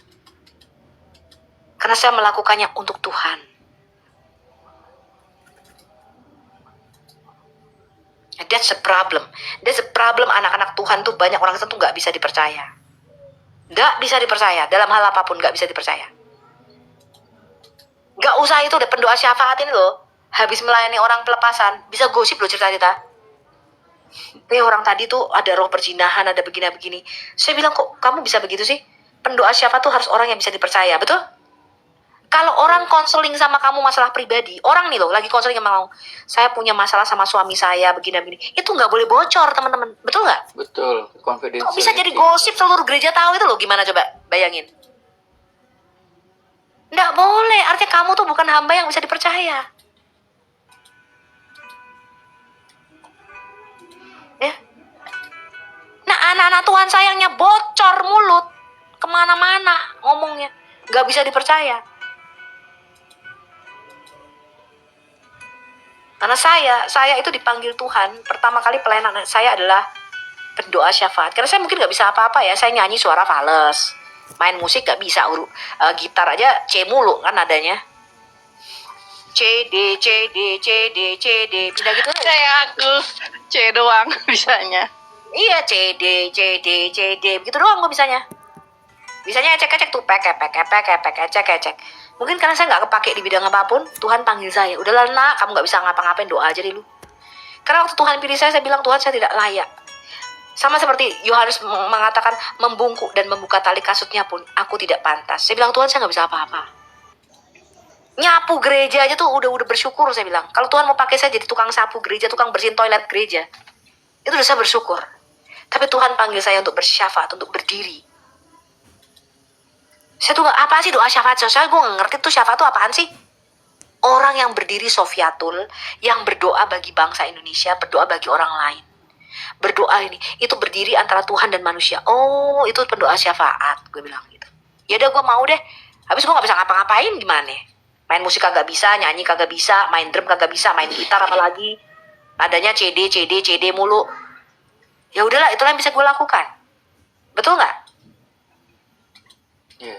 Karena saya melakukannya untuk Tuhan. That's a problem. That's a problem. Anak-anak Tuhan tuh banyak orang tuh nggak bisa dipercaya. Nggak bisa dipercaya. Dalam hal apapun nggak bisa dipercaya. Nggak usah itu deh pendoa syafaat ini loh. Habis melayani orang pelepasan bisa gosip loh cerita-cerita. Orang tadi tuh ada roh perzinahan, ada begini-begini. Saya bilang kok kamu bisa begitu sih? Pendoa syafaat tuh harus orang yang bisa dipercaya, betul? Kalau orang konseling sama kamu masalah pribadi, orang nih loh lagi konseling sama kamu, saya punya masalah sama suami saya begini-begini, itu nggak boleh bocor teman-teman, betul nggak? Betul, confidential. Kok bisa jadi gosip seluruh gereja tahu itu loh, gimana coba bayangin? Nggak boleh, artinya kamu tuh bukan hamba yang bisa dipercaya. Ya. Nah anak-anak Tuhan sayangnya bocor mulut kemana-mana ngomongnya, nggak bisa dipercaya. Karena saya itu dipanggil Tuhan pertama kali pelayanan saya adalah pendoa syafaat. Karena saya mungkin nggak bisa apa-apa ya, saya nyanyi suara fales, main musik nggak bisa, gitar aja C mulu kan adanya. C D C D C D C D pindah gitu. Kayak aku C doang bisanya. Iya C D C D C D begitu doang gue bisanya. Bisanya ecek-ecek tuh, ecek. Mungkin karena saya nggak kepake di bidang apapun, Tuhan panggil saya. Udahlah nak, kamu nggak bisa ngapa-ngapain, doa aja dulu. Karena waktu Tuhan pilih saya bilang Tuhan saya tidak layak. Sama seperti Yohanes mengatakan membungkuk dan membuka tali kasutnya pun aku tidak pantas. Saya bilang Tuhan saya nggak bisa apa-apa. Nyapu gereja aja tuh udah bersyukur saya bilang. Kalau Tuhan mau pakai saya jadi tukang sapu gereja, tukang bersihin toilet gereja, itu udah saya bersyukur. Tapi Tuhan panggil saya untuk bersyafaat, untuk berdiri. Saya tuh nggak apa sih doa syafaat sosial, gue nggak ngerti tuh syafaat tuh apaan sih. Orang yang berdiri Sofiatul, yang berdoa bagi bangsa Indonesia, berdoa bagi orang lain. Berdoa ini, itu berdiri antara Tuhan dan manusia. Oh, itu pendoa syafaat, gue bilang gitu. Ya udah gue mau deh. Habis gue nggak bisa ngapa-ngapain gimana? Main musik kagak bisa, nyanyi kagak bisa, main drum kagak bisa, main gitar apalagi. Adanya CD mulu. Ya udahlah, itulah yang bisa gue lakukan. Betul nggak? Iya.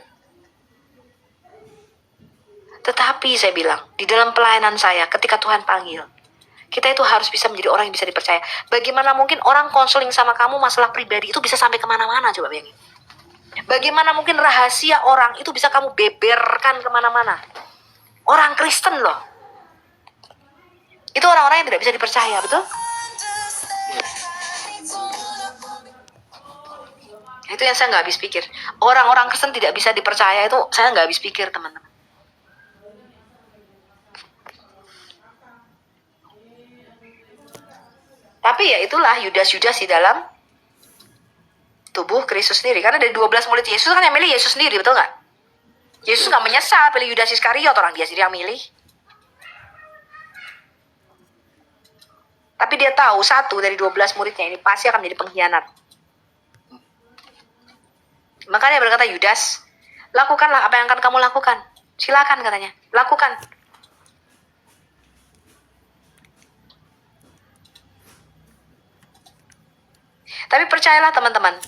Tetapi saya bilang, di dalam pelayanan saya, ketika Tuhan panggil, kita itu harus bisa menjadi orang yang bisa dipercaya. Bagaimana mungkin orang konseling sama kamu masalah pribadi itu bisa sampai kemana-mana, coba bayangin. Bagaimana mungkin rahasia orang itu bisa kamu beberkan kemana-mana. Orang Kristen loh. Itu orang-orang yang tidak bisa dipercaya, betul? Itu yang saya nggak habis pikir. Orang-orang Kristen tidak bisa dipercaya itu saya nggak habis pikir, teman-teman. Tapi ya itulah Yudas-Yudas di dalam tubuh Kristus sendiri. Karena dari 12 murid Yesus kan yang milih Yesus sendiri, betul nggak? Yesus nggak menyesal pilih Yudas Iskariot, orang dia sendiri yang milih. Tapi dia tahu satu dari 12 muridnya ini pasti akan menjadi pengkhianat. Makanya berkata Yudas, lakukanlah apa yang akan kamu lakukan. Silakan katanya, lakukan. Tapi percayalah teman-teman,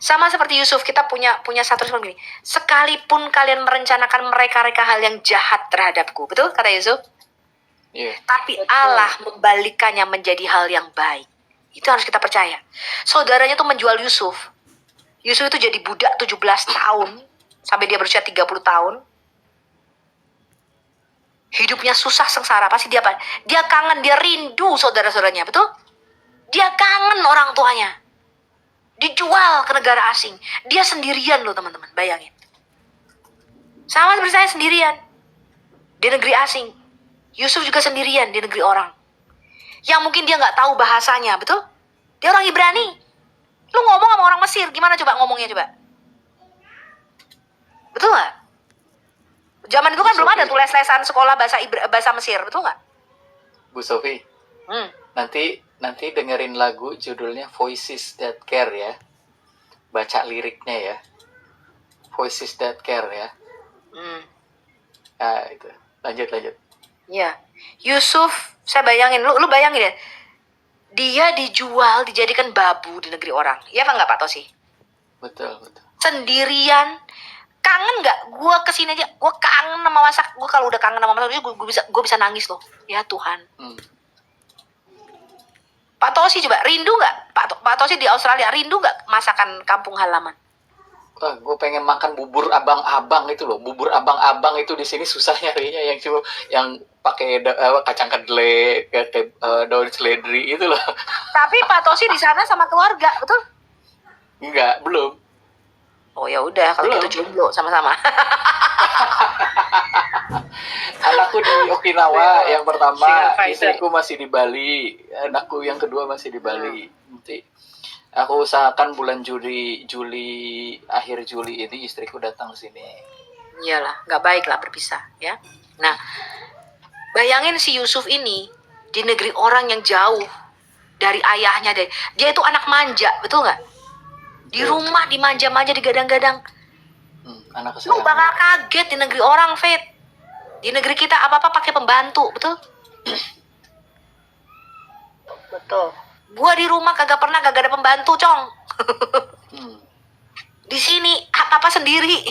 sama seperti Yusuf, kita punya satu respon gini. Sekalipun kalian merencanakan mereka-reka hal yang jahat terhadapku, betul kata Yusuf? Iya. Tapi Allah membalikannya menjadi hal yang baik. Itu harus kita percaya. Saudaranya tuh menjual Yusuf. Yusuf itu jadi budak 17 tahun sampai dia berusia 30 tahun. Hidupnya susah sengsara, pasti dia apa? Dia kangen, dia rindu saudara-saudaranya, betul? Dia kangen orang tuanya. Dijual ke negara asing. Dia sendirian loh teman-teman, bayangin. Sama seperti saya sendirian. Di negeri asing. Yusuf juga sendirian di negeri orang. Yang mungkin dia nggak tahu bahasanya, betul? Dia orang Ibrani. Lu ngomong sama orang Mesir, gimana coba ngomongnya coba? Betul nggak? Zaman itu kan belum ada tuh les-lesan sekolah bahasa Mesir, betul nggak? Bu Sofi, nanti dengerin lagu judulnya Voices That Care ya. Baca liriknya ya. Voices That Care ya. Nah, itu. Lanjut. Iya. Yusuf, saya bayangin, lu bayangin ya. Dia dijual, dijadikan babu di negeri orang. Iya apa enggak Pak Tosi? Betul. Sendirian. Kangen nggak? Gue kesini aja, gue kangen sama masak. Gue kalau udah kangen sama masak, gue bisa nangis loh. Ya Tuhan. Pak Tosi coba, rindu nggak? Pak Tosi di Australia, rindu nggak masakan kampung halaman? Wah, gue pengen makan bubur abang-abang itu loh. Bubur abang-abang itu di sini susah nyarinya, yang cuma yang pakai kacang kedelai, daun seledri itu loh. Tapi Pak Tosi di sana sama keluarga, betul? Enggak, belum. Oh ya udah, kalau Belum. gitu jomblo sama-sama. Anakku di Okinawa yang pertama, Single Pfizer. istriku masih di Bali, anakku yang kedua masih di Bali. Nanti aku usahakan bulan akhir Juli ini istriku datang sini. Iyalah, nggak baik lah berpisah ya. Nah, bayangin si Yusuf ini di negeri orang yang jauh dari ayahnya deh. Dia itu anak manja, betul nggak? Di rumah dimanja-manja, digadang-gadang. Anak Lu kesayangan. bakal kaget di negeri orang, Fit. Di negeri kita apa-apa pakai pembantu, betul? Betul. Gua di rumah kagak ada pembantu, Cong. Di sini apa-apa sendiri.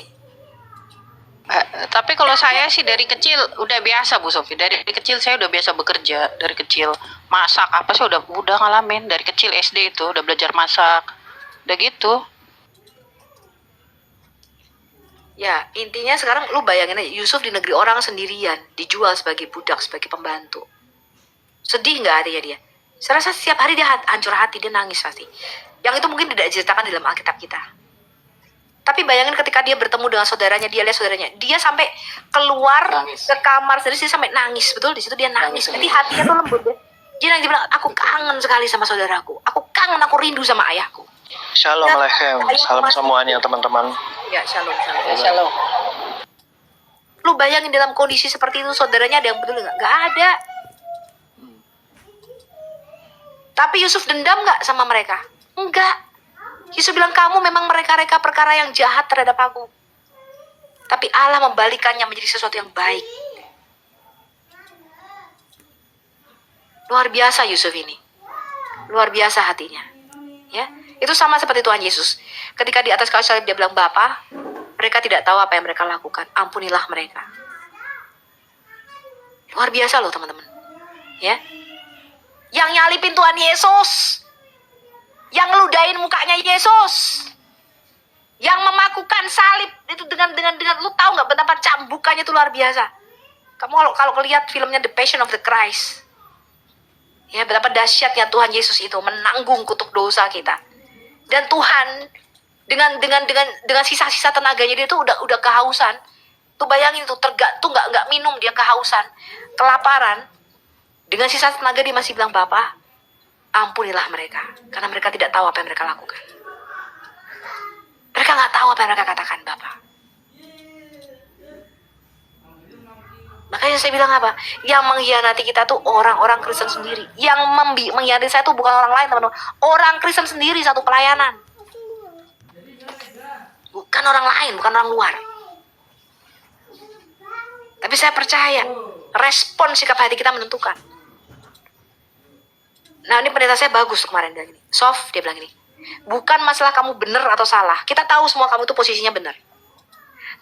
Tapi kalau saya sih dari kecil udah biasa Bu Sofi. Dari kecil saya udah biasa bekerja. Dari kecil masak apa sih udah ngalamin. Dari kecil SD itu udah belajar masak. Udah gitu. Ya, intinya sekarang lu bayangin aja, Yusuf di negeri orang sendirian, dijual sebagai budak, sebagai pembantu. Sedih nggak hatinya dia? Saya rasa setiap hari dia hancur hati, dia nangis pasti. Yang itu mungkin tidak diceritakan dalam Alkitab kita. Tapi bayangin ketika dia bertemu dengan saudaranya, dia lihat saudaranya, dia sampai keluar Nangis. ke kamar sendiri, dia sampai nangis, betul di situ dia nangis. Jadi hatinya tuh lembut deh. Dia nangis, dia bilang, aku kangen sekali sama saudaraku, aku kangen, aku rindu sama ayahku. Shalom Aleichem, salam semuanya teman-teman. Ya, shalom, shalom. Ya, shalom. Lu bayangin dalam kondisi seperti itu, saudaranya ada yang peduli nggak? Nggak ada. Tapi Yusuf dendam nggak sama mereka? Enggak. Yusuf bilang, kamu memang mereka-reka perkara yang jahat terhadap aku. Tapi Allah membalikannya menjadi sesuatu yang baik. Luar biasa Yusuf ini. Luar biasa hatinya. Ya, itu sama seperti Tuhan Yesus. Ketika di atas kayu salib dia bilang, Bapa, mereka tidak tahu apa yang mereka lakukan. Ampunilah mereka. Luar biasa loh teman-teman. Ya. Yang nyalipin Tuhan Yesus. Yang ngeludahin mukanya Yesus. Yang memakukan salib itu dengan lu tahu nggak betapa cambukannya itu luar biasa. Kamu kalau lihat filmnya The Passion of the Christ. Ya, betapa dahsyatnya Tuhan Yesus itu menanggung kutuk dosa kita. Dan Tuhan dengan sisa-sisa tenaganya dia tuh udah kehausan. Tuh bayangin tuh nggak minum, dia kehausan, kelaparan. Dengan sisa tenaga dia masih bilang, Bapa, ampunilah mereka, karena mereka tidak tahu apa yang mereka lakukan. Mereka nggak tahu apa yang mereka katakan, Bapak. Makanya saya bilang apa? Yang mengkhianati kita tuh orang-orang Kristen sendiri. Yang mengkhianati saya tuh bukan orang lain, teman-teman. Orang Kristen sendiri, satu pelayanan. Bukan orang lain, bukan orang luar. Tapi saya percaya, respon sikap hati kita menentukan. Nah, ini pendeta saya bagus kemarin bilang gini. Sof, dia bilang gini. Bukan masalah kamu benar atau salah. Kita tahu semua kamu itu posisinya benar.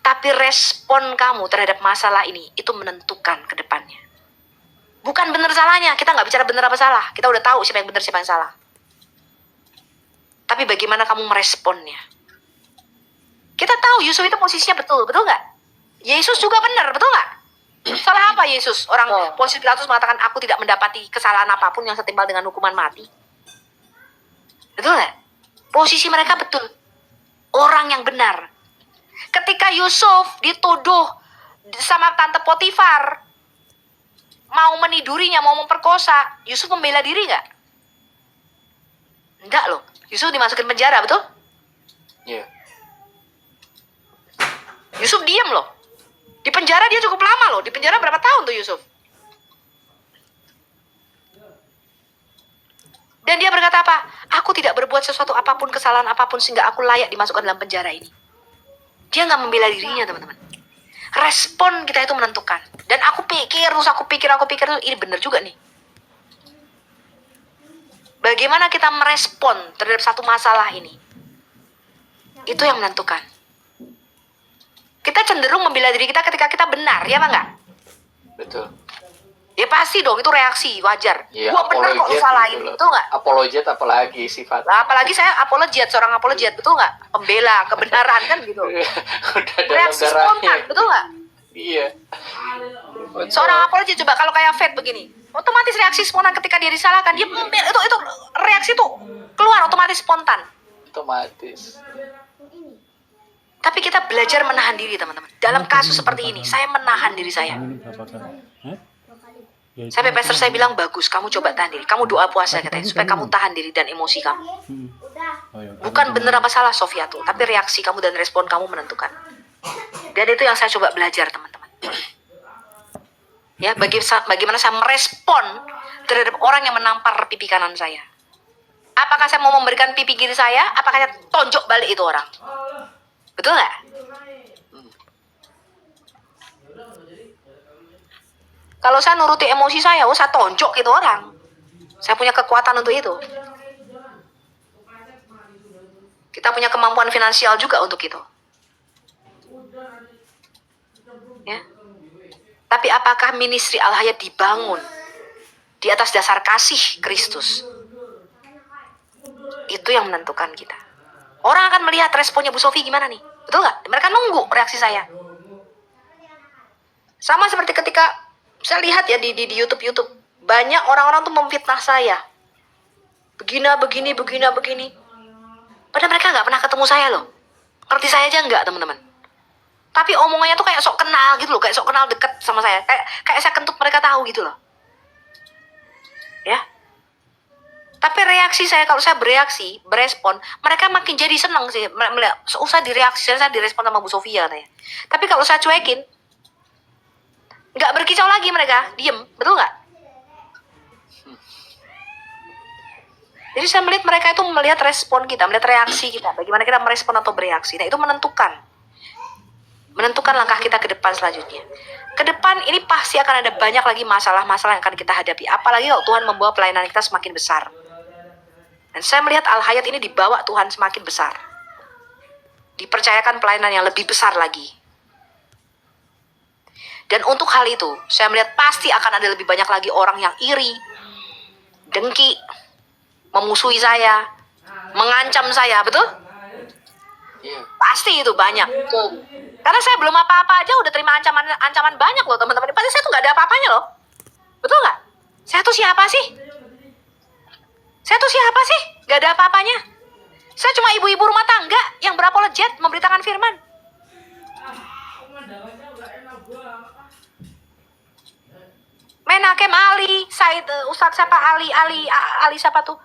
Tapi respon kamu terhadap masalah ini itu menentukan ke depannya. Bukan benar salahnya. Kita nggak bicara benar apa salah. Kita udah tahu siapa yang benar, siapa yang salah. Tapi bagaimana kamu meresponnya. Kita tahu Yusuf itu posisinya betul nggak? Yesus juga benar, betul nggak? Salah apa Yesus? Pontius Pilatus mengatakan, aku tidak mendapati kesalahan apapun yang setimpal dengan hukuman mati. Betul nggak? Posisi mereka betul. Orang yang benar. Ketika Yusuf dituduh sama tante Potifar mau menidurinya, mau memperkosa, Yusuf membela diri nggak? Enggak loh. Yusuf dimasukin penjara, betul? Iya. Yusuf diam loh. Di penjara dia cukup lama loh. Di penjara berapa tahun tuh Yusuf? Dan dia berkata apa? Aku tidak berbuat sesuatu apapun, kesalahan apapun sehingga aku layak dimasukkan dalam penjara ini. Dia nggak membela dirinya, teman-teman. Respon kita itu menentukan. Dan aku pikir ini benar juga nih. Bagaimana kita merespon terhadap satu masalah ini? Itu yang menentukan. Kita cenderung membela diri kita ketika kita benar, ya apa enggak? Betul. Ya pasti dong, itu reaksi, wajar. Ya, Gua benar kok lu salahin, gitu loh. betul nggak? Apologet apalagi sifat. Nah, apalagi saya seorang apologet, betul nggak? Pembela kebenaran kan gitu. Udah dalam Reaksi darahnya. spontan, betul nggak? Iya. Seorang apologet coba kalau kayak Fed begini, otomatis reaksi spontan ketika dia disalahkan, dia itu reaksi tuh keluar otomatis spontan. Otomatis. Tapi kita belajar menahan diri, teman-teman. Dalam kasus seperti ini, saya menahan diri saya. Sampai pastor saya bilang, bagus, kamu coba tahan diri. Kamu doa puasa katanya, supaya kamu tahan diri dan emosi kamu. Bukan benar apa salah Sofiatu, tapi reaksi kamu dan respon kamu menentukan. Dan itu yang saya coba belajar, teman-teman. Ya, bagaimana saya merespon terhadap orang yang menampar pipi kanan saya. Apakah saya mau memberikan pipi kiri saya? Apakah saya tonjok balik itu orang? Betul nggak? Kalau saya nuruti emosi saya, saya tonjok itu orang. Saya punya kekuatan untuk itu. Kita punya kemampuan finansial juga untuk itu. Ya. Tapi apakah ministry Al-Hayat dibangun di atas dasar kasih Kristus? Itu yang menentukan kita. Orang akan melihat responnya Bu Sofi gimana nih. Betul nggak? Mereka nunggu reaksi saya. Sama seperti ketika saya lihat ya di YouTube, banyak orang-orang tuh memfitnah saya. Begini. Padahal mereka nggak pernah ketemu saya loh. Ngerti saya aja nggak, teman-teman. Tapi omongannya tuh kayak sok kenal gitu loh, kayak sok kenal deket sama saya. Kayak saya kentut mereka tahu gitu loh. Ya. Tapi reaksi saya, kalau saya berespon, mereka makin jadi seneng sih. Usah direaksi, saya direspon sama Bu Sofia katanya. Tapi kalau saya cuekin, nggak berkicau lagi mereka, diem, betul nggak? Jadi saya melihat mereka itu melihat respon kita, melihat reaksi kita, bagaimana kita merespon atau bereaksi. Nah itu menentukan langkah kita ke depan selanjutnya. Ke depan ini pasti akan ada banyak lagi masalah-masalah yang akan kita hadapi. Apalagi kalau Tuhan membawa pelayanan kita semakin besar. Dan saya melihat Al-Hayat ini dibawa Tuhan semakin besar. Dipercayakan pelayanan yang lebih besar lagi. Dan untuk hal itu, saya melihat pasti akan ada lebih banyak lagi orang yang iri, dengki, memusuhi saya, mengancam saya, betul? Iya. Pasti itu banyak. Karena saya belum apa-apa aja udah terima ancaman banyak loh teman-teman. Pasti saya tuh nggak ada apa-apanya loh. Betul nggak? Saya tuh siapa sih? Gak ada apa-apanya. Saya cuma ibu-ibu rumah tangga yang berapologet memberitakan firman. Menakem Ali, Said, Ustadz siapa Ali siapa tuh?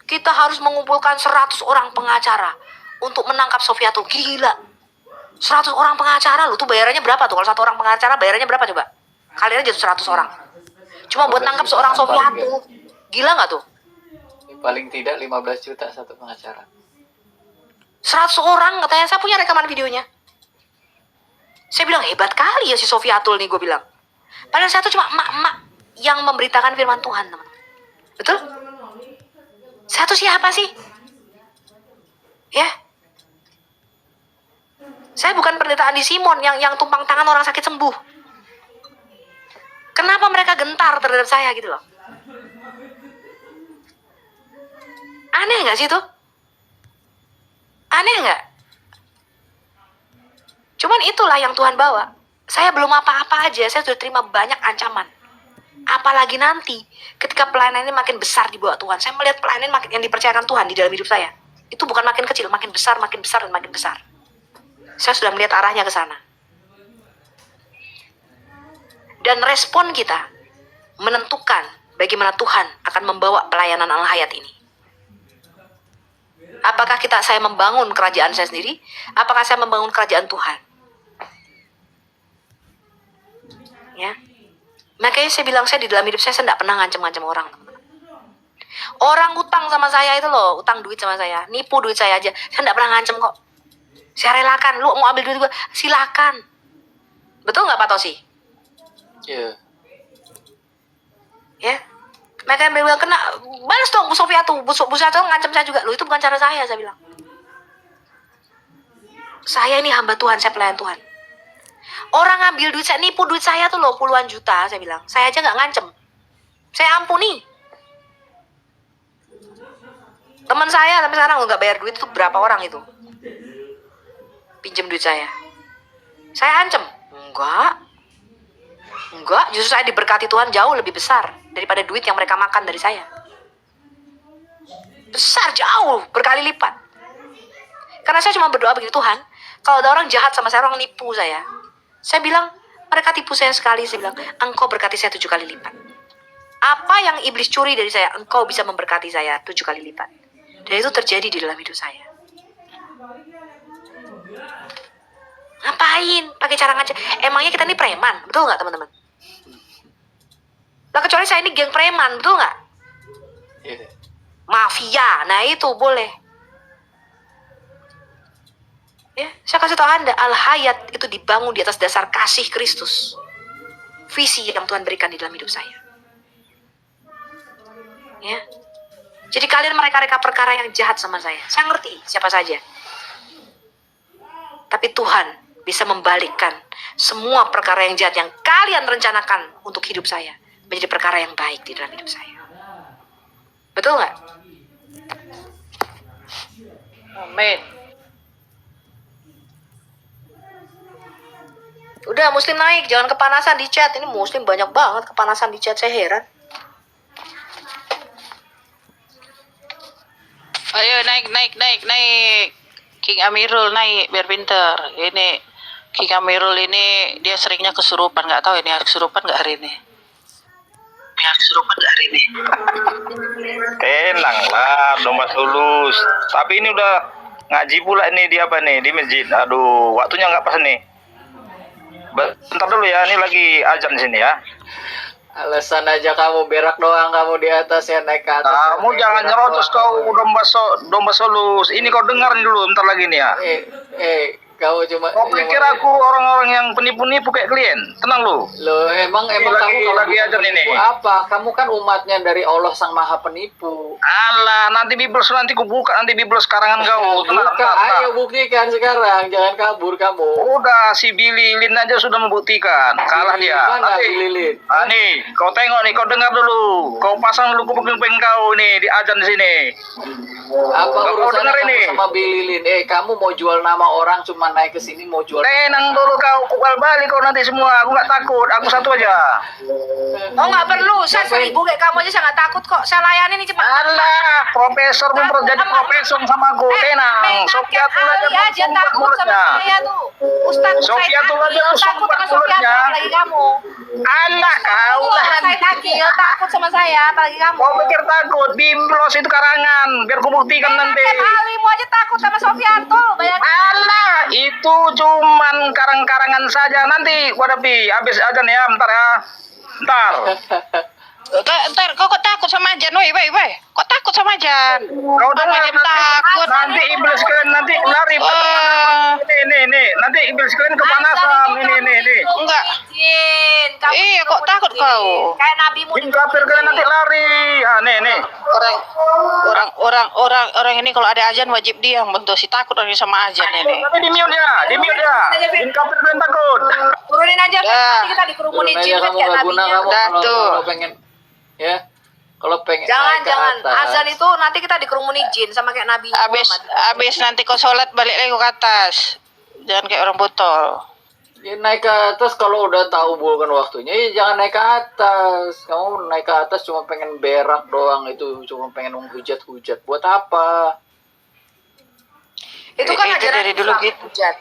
Kita harus mengumpulkan 100 orang pengacara untuk menangkap Sofiatul. Gila. 100 orang pengacara loh, tuh bayarannya berapa tuh? Kalau satu orang pengacara bayarannya berapa coba? Kalian aja 100 orang. Cuma buat nangkap seorang Sofiatul. Gila nggak tuh? Paling tidak 15 juta satu pengacara. 100 orang katanya, saya punya rekaman videonya. Saya bilang hebat kali ya si Sofiatul nih, gue bilang. Padahal saya tuh cuma emak-emak yang memberitakan firman Tuhan, teman. Betul? Saya tuh siapa sih? Ya. Saya bukan pendeta Andi Simon yang tumpang tangan orang sakit sembuh. Kenapa mereka gentar terhadap saya gitu loh? Aneh nggak sih itu? Aneh nggak? Cuman itulah yang Tuhan bawa. Saya belum apa-apa aja, saya sudah terima banyak ancaman. Apalagi nanti ketika pelayanan ini makin besar di bawah Tuhan. Saya melihat pelayanan yang dipercayakan Tuhan di dalam hidup saya. Itu bukan makin kecil, makin besar, dan makin besar. Saya sudah melihat arahnya ke sana. Dan respon kita menentukan bagaimana Tuhan akan membawa pelayanan Al-Hayat ini. Apakah saya membangun kerajaan saya sendiri? Apakah saya membangun kerajaan Tuhan? Ya. Makanya saya bilang, saya di dalam hidup saya tidak pernah ngancam-ngancam orang. Orang utang sama saya itu loh, utang duit sama saya, nipu duit saya aja, saya tidak pernah ngancem kok. Saya relakan, lu mau ambil duit gue, silakan. Betul nggak Pak Tosi? Iya. Ya. Mereka bilang, kena, balas dong Bu Sofia tuh, Bu Sofia tuh ngancam saya juga. Loh itu bukan cara saya bilang. Saya ini hamba Tuhan, saya pelayan Tuhan. Orang ngambil duit saya, nipu duit saya tuh loh puluhan juta, saya bilang. Saya aja nggak ngancem. Saya ampuni. Teman saya sampai sekarang nggak bayar duit tuh berapa orang itu? Pinjem duit saya. Saya ancem? Enggak, justru saya diberkati Tuhan jauh lebih besar daripada duit yang mereka makan dari saya. Besar jauh, berkali lipat. Karena saya cuma berdoa begitu, Tuhan, kalau ada orang jahat sama saya, orang nipu saya bilang, mereka tipu saya sekali, saya bilang, Engkau berkati saya 7 kali lipat. Apa yang iblis curi dari saya, Engkau bisa memberkati saya 7 kali lipat. Dan itu terjadi di dalam hidup saya. Ngapain pakai cara ngancam? Emangnya kita ini preman, betul nggak teman-teman? Nah kecuali saya ini geng preman, betul nggak? Iya. Mafia, nah itu boleh. Ya, saya kasih tahu Anda, Al-Hayat itu dibangun di atas dasar kasih Kristus. Visi yang Tuhan berikan di dalam hidup saya. Ya. Jadi kalian mereka-reka perkara yang jahat sama saya ngerti siapa saja. Tapi Tuhan bisa membalikkan semua perkara yang jahat yang kalian rencanakan untuk hidup saya menjadi perkara yang baik di dalam hidup saya. Betul nggak? Amin. Udah muslim naik, jangan kepanasan di chat. Ini muslim banyak banget kepanasan di chat, saya heran. Ayo naik. King Amirul naik biar pinter. Ini King Amirul ini dia seringnya kesurupan, nggak tahu ini kesurupan nggak hari ini. Tenang lah, domba sulus. Tapi ini udah ngaji pula nih di apa nih di masjid. Aduh, waktunya nggak pas nih. Bentar dulu ya, ini lagi azan sini ya. Alasan aja kamu berak doang, kamu di atas ya, naik ke atas. Kamu jangan nyerocos kau domba sulus. Ini kau dengar nih dulu, bentar lagi nih ya. Kamu cuma. Kau pikir aku orang-orang yang penipu-nipu kayak kalian? Tenang lu. Loh, emang Ini kamu kalau lagi bukan aja ini. penipu apa? Kamu kan umatnya dari Allah Sang Maha Penipu. Alah, nanti biblos nanti ku buka nanti biblos karangan kau. Tenang, Buka, ayo buktikan sekarang, jangan kabur kamu. Udah si Billy Lin aja sudah membuktikan. Kalah dia. Mana Nanti. Billy Lin? Nih, kau tengok nih, kau dengar dulu. Kau pasang dulu kuping-kuping kau nih di azan di sini. Apa Kau urusannya denger kamu ini? sama Billy Lin? Kamu mau jual nama orang, cuma naik ke sini mau jual. Tenang dulu kau, pukul balik kau nanti semua. Aku nggak takut, aku satu aja. Oh nggak perlu, saya 1000 kayak kamu aja saya nggak takut kok. Saya layani nih cepat. Alah, profesor jadi profesor sama aku. Tenang, Sofia tuh aja takut sama saya tuh. Ustadz Sofia tuh aja tuh takut sama sumbat Sofia mulutnya. apalagi kamu. Alah kau lah. Saya tagih takut sama saya apalagi kamu. Kau pikir takut? Biblos itu karangan, biar ku buktikan nanti. Alimu aja takut sama Sofianto, bayangin. Alah, itu cuman karang-karangan saja. Nanti ku hadapi habis azan ya, bentar ya. Bentar. Ntar kok takut sama Ajan, woi. Kok takut sama Ajan? Kau dengar Ajan takut. nanti iblis kalian nanti lari. Nih. Nanti iblis kalian kepanasan. Ini. Enggak. Izin. Kamu Iya, kok disuruh takut izin. kau? Kayak nabimu. Ini kafir kalian nanti lari. Nih. Orang ini kalau ada Ajan wajib diam, bentuk si takut orang sama Ajan ini. Nanti di mute ya. Ini kafir kalian takut. Turunin aja, nanti kita dikerumunin Turun jin aja, kan kamu kayak nggak guna nabinya. kamu Dah, kalau tuh. kalau pengen ya. Kalau pengen Jangan, naik ke atas. azan itu nanti kita dikerumunin jin sama kayak nabi Abis nanti kau sholat balik lagi ke atas. Jangan kayak orang botol. Ya, naik ke atas kalau udah tahu bukan waktunya, ya jangan naik ke atas. Kamu naik ke atas cuma pengen berak doang, itu cuma pengen menghujat-hujat. Buat apa? Itu kan Itu ajaran dari dulu Islam, gitu. hujat.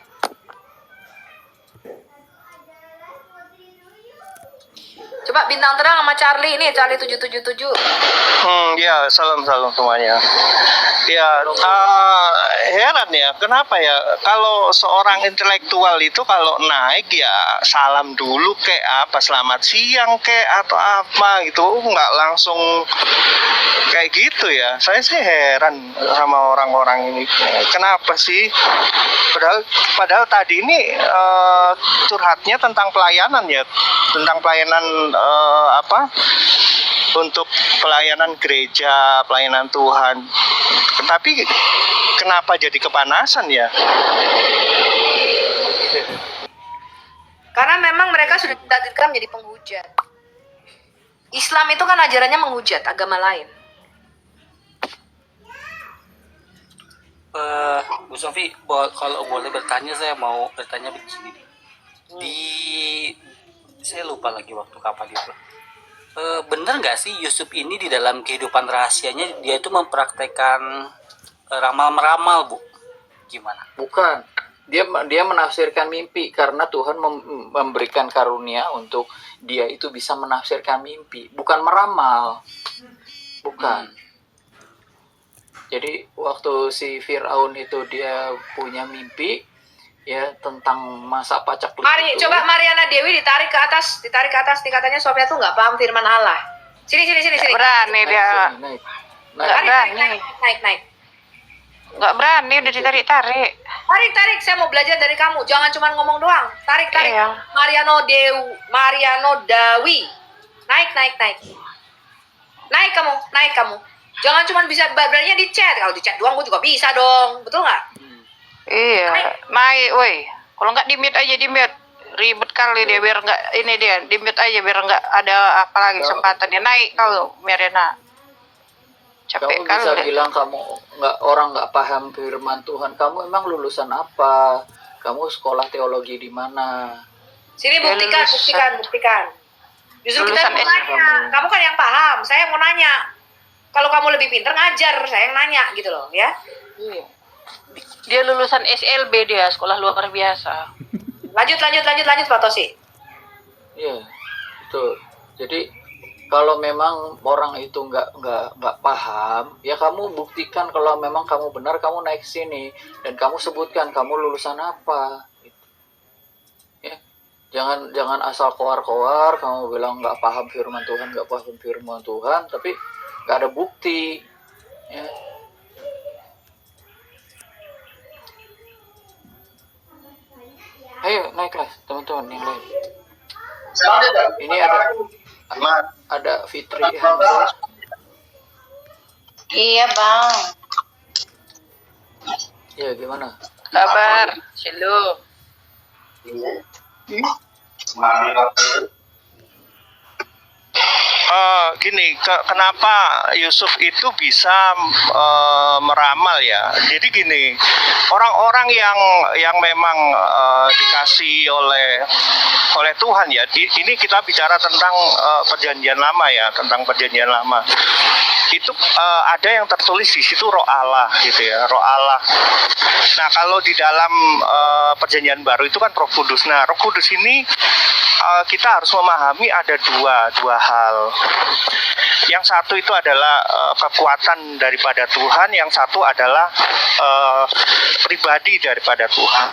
Coba bintang terang sama Charlie ini, Charlie 777. Ya, salam semuanya. Ya, heran ya, kenapa ya kalau seorang intelektual itu kalau naik ya salam dulu kayak apa, selamat siang kayak atau apa gitu, nggak langsung kayak gitu ya. Saya sih heran sama orang-orang ini. Kenapa sih? Padahal tadi ini curhatnya tentang pelayanan ya, tentang pelayanan untuk pelayanan gereja, pelayanan Tuhan. Tapi kenapa jadi kepanasan ya? Karena memang mereka sudah ditakdirkan menjadi penghujat. Islam itu kan ajarannya menghujat agama lain. Bu Sofi, kalau boleh bertanya, saya mau bertanya begini. Saya lupa lagi waktu kapan itu. Bener nggak sih Yusuf ini di dalam kehidupan rahasianya dia itu mempraktekkan ramal meramal, Bu? Gimana? Bukan. Dia menafsirkan mimpi karena Tuhan memberikan karunia untuk dia itu bisa menafsirkan mimpi, bukan meramal. Bukan. Jadi waktu si Firaun itu dia punya mimpi ya tentang masa pacak itu. Coba Mariana Dewi ditarik ke atas. Nih katanya Sofia tuh nggak paham firman Allah. Sini. Berani dia. Naik. Naik. Nggak berani udah ditarik-tarik. Tarik, saya mau belajar dari kamu. Jangan cuma ngomong doang. Tarik. Iya. Mariano Dawi. Naik. Naik kamu. Jangan cuma bisa beraninya di chat. Kalau di chat doang gue juga bisa dong. Betul nggak? Iya, naik, woi. Kalau nggak di mute aja, di mute. Ribet kali dia biar nggak di mute aja biar nggak ada apa lagi kesempatannya. Naik kau, Mariana. Capek Kamu bisa kali. bilang kamu nggak paham firman Tuhan. Kamu emang lulusan apa? Kamu sekolah teologi di mana? Sini Dia buktikan, lulusan- buktikan. Justru kita lulusan mau S- nanya. Kamu kan yang paham. Saya mau nanya. Kalau kamu lebih pintar ngajar, saya yang nanya gitu loh, ya. Iya. Dia lulusan SLB, dia sekolah luar biasa. Lanjut Pak Tosi. Iya, betul. Jadi kalau memang orang itu nggak paham, ya kamu buktikan kalau memang kamu benar, kamu naik sini dan kamu sebutkan kamu lulusan apa. Gitu. Ya, jangan asal koar-koar, kamu bilang nggak paham firman Tuhan, tapi nggak ada bukti. Ya. Ayo naik kelas teman-teman yang lain. Ini ada Fitri Hamzah. Iya bang. Ya gimana? Kabar, Silo. Gini, kenapa Yusuf itu bisa meramal ya? Jadi gini, orang-orang yang memang dikasih oleh Tuhan ya. Ini kita bicara tentang perjanjian lama ya, tentang perjanjian lama. Itu ada yang tertulis di situ Roh Allah gitu ya, Roh Allah. Nah, kalau di dalam perjanjian baru itu kan Roh Kudus. Nah, Roh Kudus ini kita harus memahami ada dua hal. Yang satu itu adalah kekuatan daripada Tuhan, yang satu adalah pribadi daripada Tuhan.